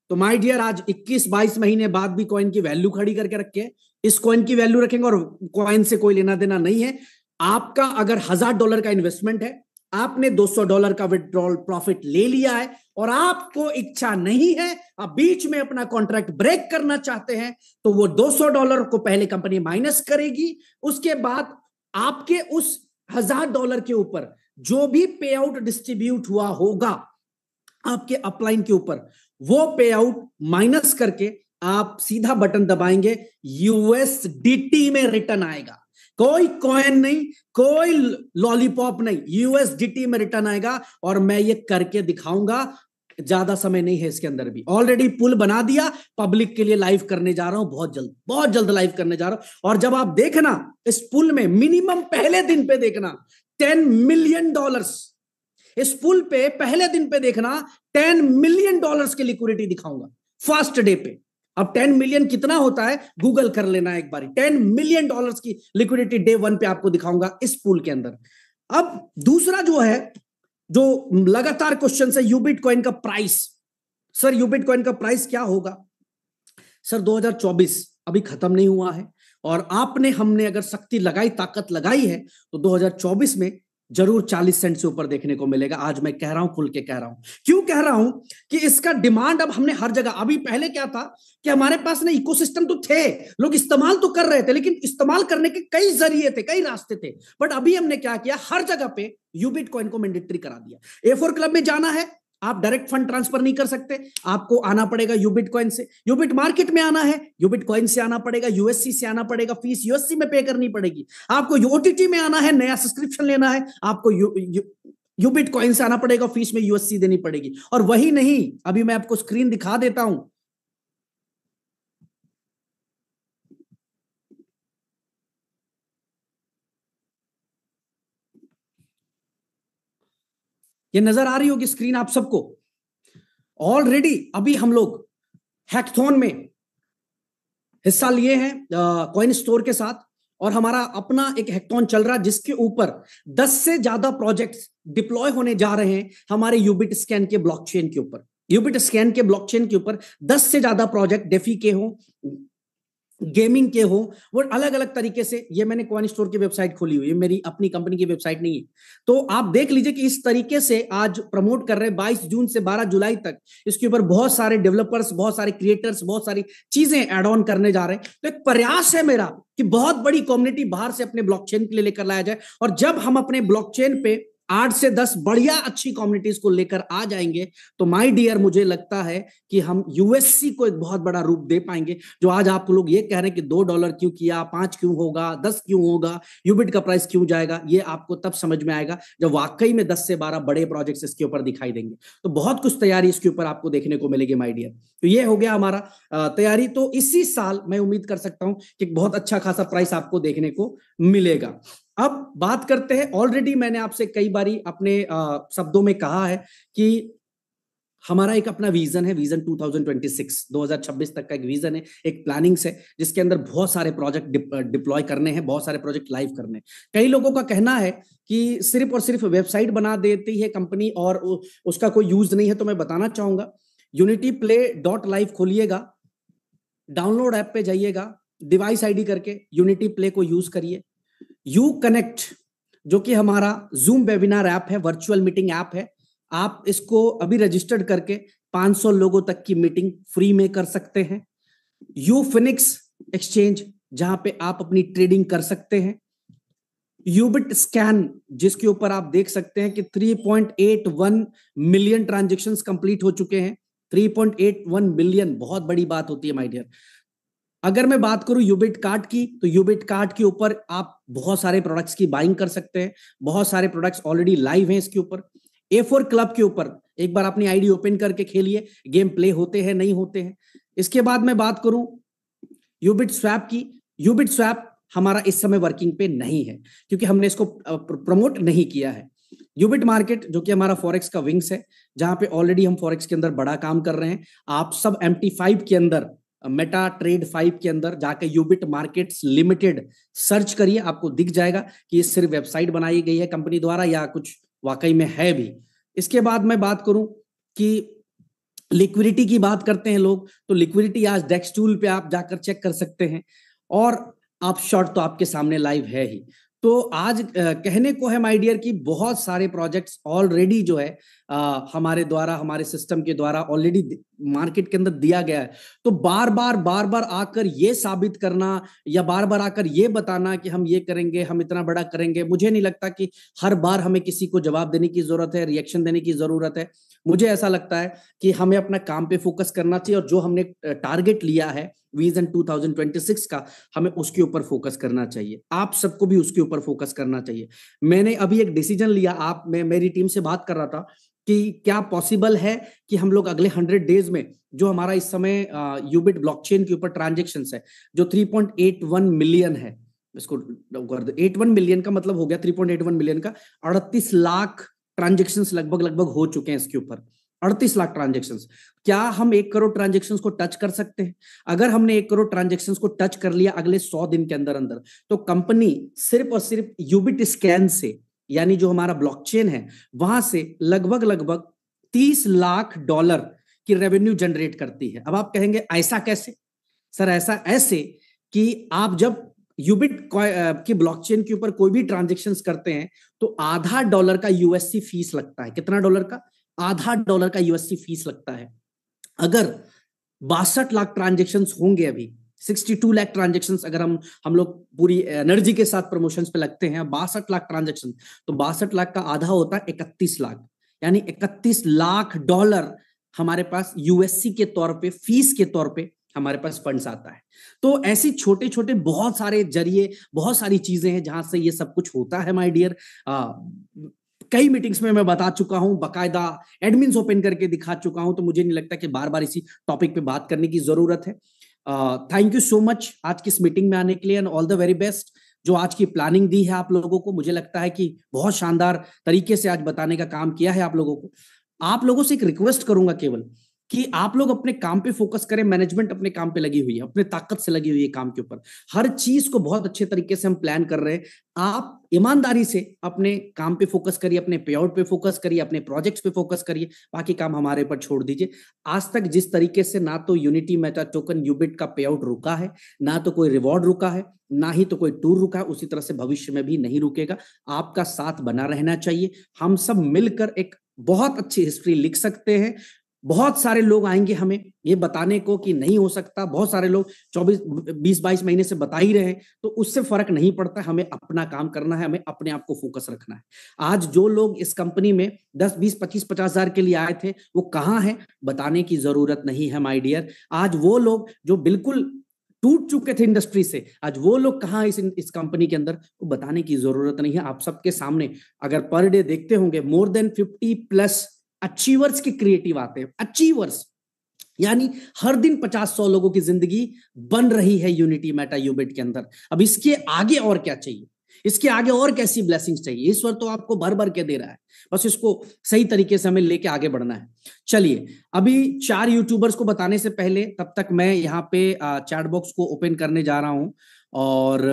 तो माय डियर, आज 21-22 महीने बाद भी कॉइन की वैल्यू खड़ी करके रखे, इस कॉइन की वैल्यू रखेंगे और कॉइन से कोई लेना देना नहीं है। आपका अगर $1000 का इन्वेस्टमेंट है, आपने $200 का विड्रॉल प्रॉफिट ले लिया है, और आपको इच्छा नहीं है, आप बीच में अपना कॉन्ट्रैक्ट ब्रेक करना चाहते हैं, तो वो $200 को पहले कंपनी माइनस करेगी। उसके बाद आपके उस $1000 के ऊपर जो भी पे आउट डिस्ट्रीब्यूट हुआ होगा आपके अपलाइन के ऊपर, वो पे आउट माइनस करके आप सीधा बटन दबाएंगे, USDT में रिटर्न आएगा। कोई कॉइन नहीं, कोई लॉलीपॉप नहीं, USDT में रिटर्न आएगा। और मैं ये करके दिखाऊंगा, ज्यादा समय नहीं है इसके अंदर भी। ऑलरेडी पुल बना दिया, पब्लिक के लिए लाइव करने जा रहा हूं, बहुत जल्द लाइव करने जा रहा हूं। और जब आप देखना इस पुल में, मिनिमम पहले दिन पे देखना $10 मिलियन, इस पुल पे पहले दिन पे देखना $10 मिलियन की लिक्विडिटी दिखाऊंगा फर्स्ट डे पे। अब 10 मिलियन कितना होता है गूगल कर लेना एक बारी। $10 मिलियन की लिक्विडिटी डे 1 पे आपको दिखाऊंगा इस पूल के अंदर। अब दूसरा जो है, जो लगातार क्वेश्चन है, यूबिट कॉइन का प्राइस। सर यूबिट कॉइन का प्राइस क्या होगा? सर 2024 अभी खत्म नहीं हुआ है, और आपने हमने अगर शक्ति लगाई, ताकत लगाई है, तो 2024 में जरूर 40 सेंट से ऊपर देखने को मिलेगा। आज मैं कह रहा हूं, खुल के कह रहा हूं। क्यों कह रहा हूं? कि इसका डिमांड अब हमने हर जगह, अभी पहले क्या था कि हमारे पास ना इकोसिस्टम तो थे, लोग इस्तेमाल तो कर रहे थे, लेकिन इस्तेमाल करने के कई जरिए थे, कई रास्ते थे। बट अभी हमने क्या किया, हर जगह पे यूबिट कॉइन को मैंडेटरी करा दिया। A4 क्लब में जाना है, आप डायरेक्ट फंड ट्रांसफर नहीं कर सकते, आपको आना पड़ेगा यूबिट कॉइन से। यूबिट मार्केट में आना है, यूबिट कॉइन से आना पड़ेगा, यूएससी से आना पड़ेगा, फीस यूएससी में पे करनी पड़ेगी। आपको ओटीटी में आना है, नया सब्सक्रिप्शन लेना है, आपको यूबिट कॉइन से आना पड़ेगा, फीस में यूएससी देनी पड़ेगी। और वही नहीं, अभी मैं आपको स्क्रीन दिखा देता हूं, ये नजर आ रही होगी स्क्रीन आप सबको। ऑलरेडी अभी हम लोग हैकथॉन में हिस्सा लिए हैं कॉइन स्टोर के साथ, और हमारा अपना एक हैकथॉन चल रहा है जिसके ऊपर 10 से ज्यादा प्रोजेक्ट्स डिप्लॉय होने जा रहे हैं हमारे यूबिट स्कैन के ब्लॉकचेन के ऊपर। यूबिट स्कैन के ब्लॉकचेन के ऊपर 10 से ज्यादा प्रोजेक्ट, डेफी के हो, गेमिंग के हो, वो अलग अलग तरीके से। ये मैंने कॉइन स्टोर की वेबसाइट खोली हुई है, मेरी अपनी कंपनी की वेबसाइट नहीं है, तो आप देख लीजिए कि इस तरीके से आज प्रमोट कर रहे हैं 22 जून से 12 जुलाई तक। इसके ऊपर बहुत सारे डेवलपर्स, बहुत सारे क्रिएटर्स, बहुत सारी चीजें ऐड ऑन करने जा रहे हैं। तो एक प्रयास है मेरा कि बहुत बड़ी कम्युनिटी बाहर से अपने ब्लॉकचेन के लिए लेकर लाया जाए, और जब हम अपने ब्लॉकचेन पे 8 से 10 बढ़िया अच्छी कम्युनिटीज को लेकर आ जाएंगे, तो माय डियर मुझे लगता है कि हम यूएससी को एक बहुत बड़ा रूप दे पाएंगे। जो आज आप लोग ये कह रहे हैं कि $2 क्यों किया, 5 क्यों होगा, 10 क्यों होगा, यूबिट का प्राइस क्यों जाएगा, ये आपको तब समझ में आएगा जब वाकई में 10 से 12 बड़े प्रोजेक्ट्स इसके ऊपर दिखाई देंगे। तो बहुत कुछ तैयारी इसके ऊपर आपको देखने को मिलेगी माय डियर। तो ये हो गया हमारा तैयारी। तो इसी साल मैं उम्मीद कर सकता हूं कि बहुत अच्छा खासा प्राइस आपको देखने को मिलेगा। अब बात करते हैं, ऑलरेडी मैंने आपसे कई बारी अपने शब्दों में कहा है कि हमारा एक अपना विजन है, विजन 2026 तक का एक विजन है, एक प्लानिंग्स है, जिसके अंदर बहुत सारे प्रोजेक्ट डिप्लॉय करने हैं, बहुत सारे प्रोजेक्ट लाइव करने हैं। कई लोगों का कहना है कि सिर्फ और सिर्फ वेबसाइट बना देती है कंपनी और उसका कोई यूज नहीं है। तो मैं बताना चाहूंगा, unityplay.live खोलिएगा, डाउनलोड ऐप पे जाइएगा, डिवाइस आईडी करके यूनिटी प्ले को यूज करिए। यू कनेक्ट जो कि हमारा जूम वेबिनार ऐप है, वर्चुअल मीटिंग ऐप है, आप इसको अभी रजिस्टर्ड करके 500 लोगों तक की मीटिंग फ्री में कर सकते हैं। यू फिनिक्स एक्सचेंज जहां पे आप अपनी ट्रेडिंग कर सकते हैं। यूबिट स्कैन जिसके ऊपर आप देख सकते हैं कि 3.81 मिलियन ट्रांजेक्शन्स कंप्लीट हो चुके हैं। 3.81 मिलियन बहुत बड़ी बात होती है माय डियर। अगर मैं बात करूं यूबिट कार्ड की, तो यूबिट कार्ड के ऊपर आप बहुत सारे प्रोडक्ट्स की बाइंग कर सकते हैं, बहुत सारे प्रोडक्ट्स ऑलरेडी लाइव हैं इसके ऊपर। A4 क्लब के ऊपर एक बार अपनी आईडी ओपन करके खेलिए, गेम प्ले होते हैं नहीं होते हैं। इसके बाद मैं बात करूं यूबिट स्वैप की, यूबिट स्वैप हमारा इस समय वर्किंग पे नहीं है क्योंकि हमने इसको प्रमोट नहीं किया है। यूबिट मार्केट जो कि हमारा फॉरेक्स का विंग्स है, जहां पे ऑलरेडी हम फॉरेक्स के अंदर बड़ा काम कर रहे हैं। आप सब MT5 के अंदर, मेटा ट्रेड 5 के अंदर जाके यूबिट मार्केट्स लिमिटेड सर्च करिए, आपको दिख जाएगा कि ये सिर्फ वेबसाइट बनाई गई है कंपनी द्वारा या कुछ वाकई में है भी। इसके बाद मैं बात करूं कि लिक्विडिटी की बात करते हैं लोग, तो लिक्विडिटी आज डेक्स टूल पे आप जाकर चेक कर सकते हैं, और आप शॉर्ट तो आपके सामने लाइव है ही। तो आज कहने को है माय डियर कि बहुत सारे प्रोजेक्ट्स ऑलरेडी जो है हमारे द्वारा, हमारे सिस्टम के द्वारा ऑलरेडी मार्केट के अंदर दिया गया है। तो बार बार आकर ये साबित करना या बार बार आकर ये बताना कि हम ये करेंगे, हम इतना बड़ा करेंगे, मुझे नहीं लगता कि हर बार हमें किसी को जवाब देने की जरूरत है, रिएक्शन देने की जरूरत है। मुझे ऐसा लगता है कि हमें अपना काम पे फोकस करना चाहिए, और जो हमने टारगेट लिया है विजन 2026 का, हमें उसके ऊपर फोकस करना चाहिए। आप सबको भी उसके ऊपर फोकस करना चाहिए। मैंने अभी एक डिसीजन लिया, मैं मेरी टीम से बात कर रहा था कि क्या पॉसिबल है कि हम लोग अगले 100 डेज में जो हमारा इस समय यूबिट ब्लॉकचेन के ऊपर ट्रांजेक्शन्स है जो 3.81 मिलियन है, इसको 81 मिलियन का मतलब हो गया 3.81 मिलियन का 38 लाख ट्रांजेक्शन्स लगभग हो चुके हैं इसके ऊपर। 38 लाख ट्रांजेक्शन्स, क्या हम 1 करोड़ ट्रांजेक्शन्स को टच कर सकते हैं? अगर हमने 1 करोड़ ट्रांजेक्शन्स को टच कर लिया अगले 100 दिन के अंदर अंदर, तो कंपनी सिर्फ और सिर्फ यूबिट स्कैन से, यानी जो हमारा ब्लॉकचेन है वहां से लगभग $30 लाख की रेवेन्यू जनरेट करती है। अब आप कहेंगे ऐसा कैसे? सर ऐसे कि आप जब यूबिट की ब्लॉकचेन के ऊपर कोई भी ट्रांजेक्शन्स करते हैं तो $0.5 का यूएससी फीस लगता है। कितना डॉलर का? $0.5 का यूएससी फीस लगता है। अगर 62 लाख ट्रांजेक्शन्स होंगे, अभी 62 लाख ट्रांजेक्शन्स अगर हम लोग पूरी एनर्जी के साथ प्रमोशंस पे लगते हैं, 62 लाख ट्रांजेक्शन, तो 62 लाख का आधा होता है 31 लाख, यानी $31 लाख हमारे पास यूएससी के तौर पे, फीस के तौर पे हमारे पास फंड्स आता है। तो ऐसे छोटे छोटे बहुत सारे जरिए, बहुत सारी चीजें हैं जहां से ये सब कुछ होता है माय डियर। कई मीटिंग्स में मैं बता चुका हूं, बकायदा एडमिन्स ओपन करके दिखा चुका हूं, तो मुझे नहीं लगता कि बार बार इसी टॉपिक पे बात करने की जरूरत है। थैंक यू सो मच आज की इस मीटिंग में आने के लिए, and all the very best. जो आज की प्लानिंग दी है आप लोगों को, मुझे लगता है कि बहुत शानदार तरीके से आज बताने का काम किया है आप लोगों को। आप लोगों से एक रिक्वेस्ट करूंगा केवल कि आप लोग अपने काम पे फोकस करें। मैनेजमेंट अपने काम पे लगी हुई है, अपने ताकत से लगी हुई है काम के ऊपर। हर चीज को बहुत अच्छे तरीके से हम प्लान कर रहे हैं। आप ईमानदारी से अपने काम पे फोकस करिए, अपने पे आउट पे फोकस करिए, अपने प्रोजेक्ट्स पे फोकस करिए, बाकी काम हमारे ऊपर छोड़ दीजिए। आज तक जिस तरीके से ना तो यूनिटी मेटा टोकन यूबिट का पे आउट रुका है, ना तो कोई रिवॉर्ड रुका है, ना ही तो कोई टूर रुका है, उसी तरह से भविष्य में भी नहीं रुकेगा। आपका साथ बना रहना चाहिए। हम सब मिलकर एक बहुत अच्छी हिस्ट्री लिख सकते हैं। बहुत सारे लोग आएंगे हमें ये बताने को कि नहीं हो सकता, बहुत सारे लोग 24 20 22 महीने से बता ही रहे हैं, तो उससे फर्क नहीं पड़ता। हमें अपना काम करना है, हमें अपने आप को फोकस रखना है। आज जो लोग इस कंपनी में 10 20 25 50 हजार के लिए आए थे, वो कहाँ है बताने की जरूरत नहीं है माय डियर। आज वो लोग जो बिल्कुल टूट चुके थे इंडस्ट्री से, आज वो लोग कहाँ इस कंपनी के अंदर, वो बताने की जरूरत नहीं है। आप सबके सामने अगर पर डे देखते होंगे, मोर देन 50+ अचीवर्स के क्रिएटिव आते हैं। अचीवर्स यानी हर दिन 50 100 लोगों की जिंदगी बन रही है यूनिटी मेटा यूबिट के अंदर। अब इसके आगे और क्या चाहिए, इसके आगे और कैसी ब्लेसिंग्स चाहिए? ईश्वर तो आपको भर भर के दे रहा है, बस इसको सही तरीके से हमें लेके आगे बढ़ना है। चलिए, अभी 4 यूट्यूबर्स को बताने से पहले तब तक मैं यहाँ पे चैट बॉक्स को ओपन करने जा रहा हूं, और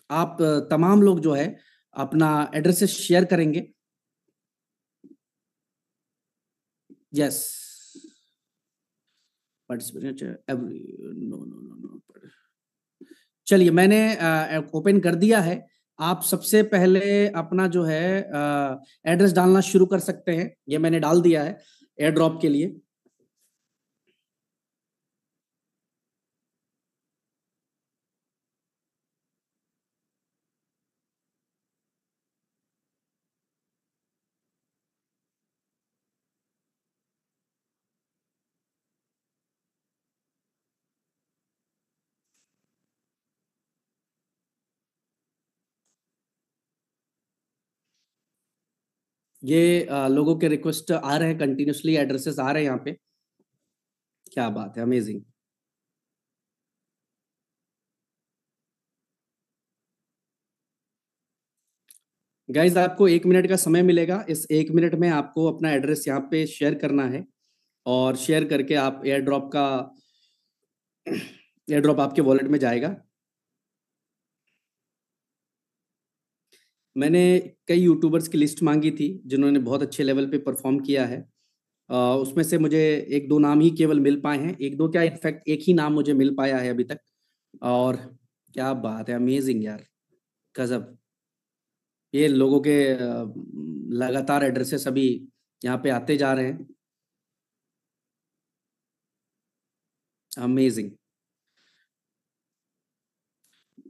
आप तमाम लोग जो है अपना एड्रेसेस शेयर करेंगे। Yes, participate every, no no no no. चलिए, मैंने ओपन कर दिया है। आप सबसे पहले अपना जो है एड्रेस डालना शुरू कर सकते हैं। ये मैंने डाल दिया है एयर ड्रॉप के लिए। ये लोगों के रिक्वेस्ट आ रहे हैं, कंटिन्यूसली एड्रेसेस आ रहे हैं यहाँ पे। क्या बात है, अमेजिंग। गाइज, आपको 1 मिनट का समय मिलेगा। इस 1 मिनट में आपको अपना एड्रेस यहाँ पे शेयर करना है, और शेयर करके आप एयर ड्रॉप आपके वॉलेट में जाएगा। मैंने कई यूट्यूबर्स की लिस्ट मांगी थी जिन्होंने बहुत अच्छे लेवल पे परफॉर्म किया है। उसमें से मुझे 1 2 नाम ही केवल मिल पाए हैं, 1 2 क्या, इनफैक्ट एक ही नाम मुझे मिल पाया है अभी तक। और क्या बात है, अमेजिंग यार, गजब। ये लोगों के लगातार एड्रेसेस अभी यहाँ पे आते जा रहे हैं। Amazing.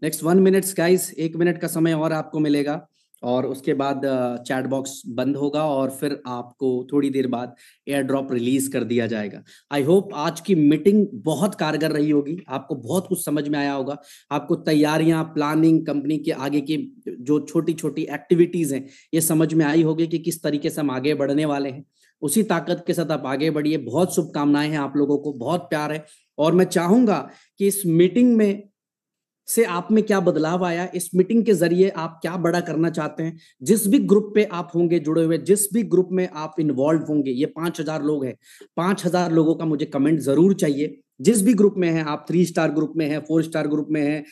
Next 1 minute guys, 1 minute का समय और आपको मिलेगा, और उसके बाद चैट बॉक्स बंद होगा, और फिर आपको थोड़ी देर बाद एयर ड्रॉप रिलीज कर दिया जाएगा। आई होप आज की मीटिंग बहुत कारगर रही होगी, आपको बहुत कुछ समझ में आया होगा। आपको तैयारियां, प्लानिंग, कंपनी के आगे की जो छोटी छोटी एक्टिविटीज हैं, ये समझ में आई होगी कि किस तरीके से हम आगे बढ़ने वाले हैं। उसी ताकत के साथ आप आगे बढ़िए। बहुत शुभकामनाएं हैं आप लोगों को, बहुत प्यार है। और मैं चाहूंगा कि इस मीटिंग में से आप में क्या बदलाव आया, इस मीटिंग के जरिए आप क्या बड़ा करना चाहते हैं। जिस भी ग्रुप पे आप होंगे जुड़े हुए, जिस भी ग्रुप में आप इन्वॉल्व होंगे, ये 5,000 लोग हैं, 5,000 लोगों का मुझे कमेंट जरूर चाहिए। जिस भी ग्रुप में है आप, 3 स्टार ग्रुप में है, 4 स्टार ग्रुप में है,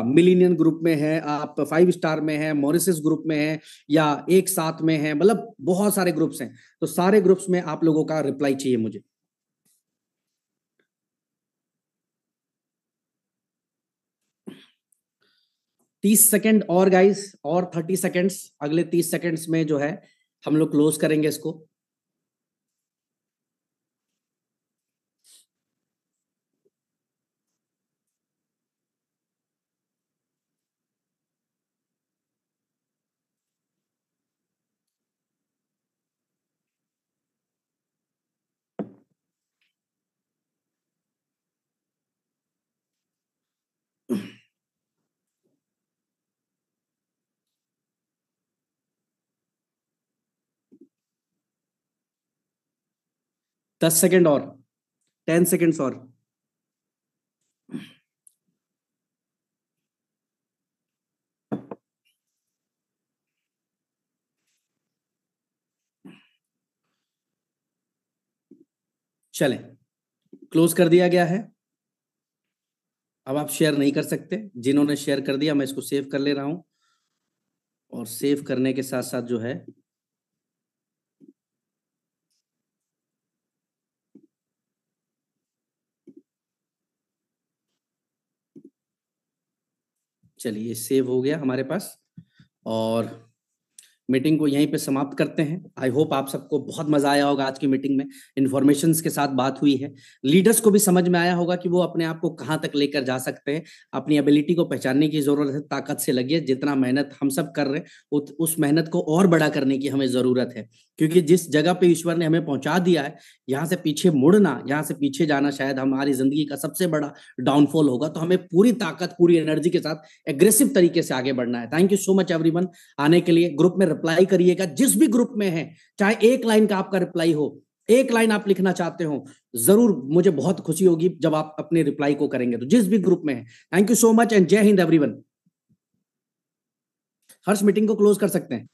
मिलीनियन ग्रुप में है, आप 5 स्टार में है, मॉरिसस ग्रुप में है, या एक साथ में है, मतलब बहुत सारे ग्रुप्स हैं। तो सारे ग्रुप्स में आप लोगों का रिप्लाई चाहिए मुझे। 30 सेकेंड और गाइस, और 30 सेकेंड्स, अगले 30 सेकेंड्स में जो है हम लोग क्लोज करेंगे इसको। 10 सेकेंड और, 10 सेकेंड्स और। चले, क्लोज कर दिया गया है। अब आप शेयर नहीं कर सकते। जिन्होंने शेयर कर दिया मैं इसको सेव कर ले रहा हूं, और सेव करने के साथ साथ जो है चलिए सेव हो गया हमारे पास, और मीटिंग को यहीं पे समाप्त करते हैं। आई होप आप सबको बहुत मजा आया होगा आज की मीटिंग में। इन्फॉर्मेशंस के साथ बात हुई है, लीडर्स को भी समझ में आया होगा कि वो अपने आप को कहाँ तक लेकर जा सकते हैं। अपनी एबिलिटी को पहचानने की जरूरत है, ताकत से लगिए। जितना मेहनत हम सब कर रहे हैं उस मेहनत को और बड़ा करने की हमें जरूरत है, क्योंकि जिस जगह पे ईश्वर ने हमें पहुंचा दिया है, यहाँ से पीछे मुड़ना, यहाँ से पीछे जाना शायद हमारी जिंदगी का सबसे बड़ा डाउनफॉल होगा। तो हमें पूरी ताकत, पूरी एनर्जी के साथ एग्रेसिव तरीके से आगे बढ़ना है। Thank you so much everyone आने के लिए। ग्रुप में रिप्लाई करिएगा, जिस भी ग्रुप में है, चाहे एक लाइन का आपका रिप्लाई हो, एक लाइन आप लिखना चाहते हो, जरूर मुझे बहुत खुशी होगी जब आप अपने रिप्लाई को करेंगे, तो जिस भी ग्रुप में है। Thank you so much and जय हिंद एवरीवन। हर्ष मीटिंग को क्लोज कर सकते हैं।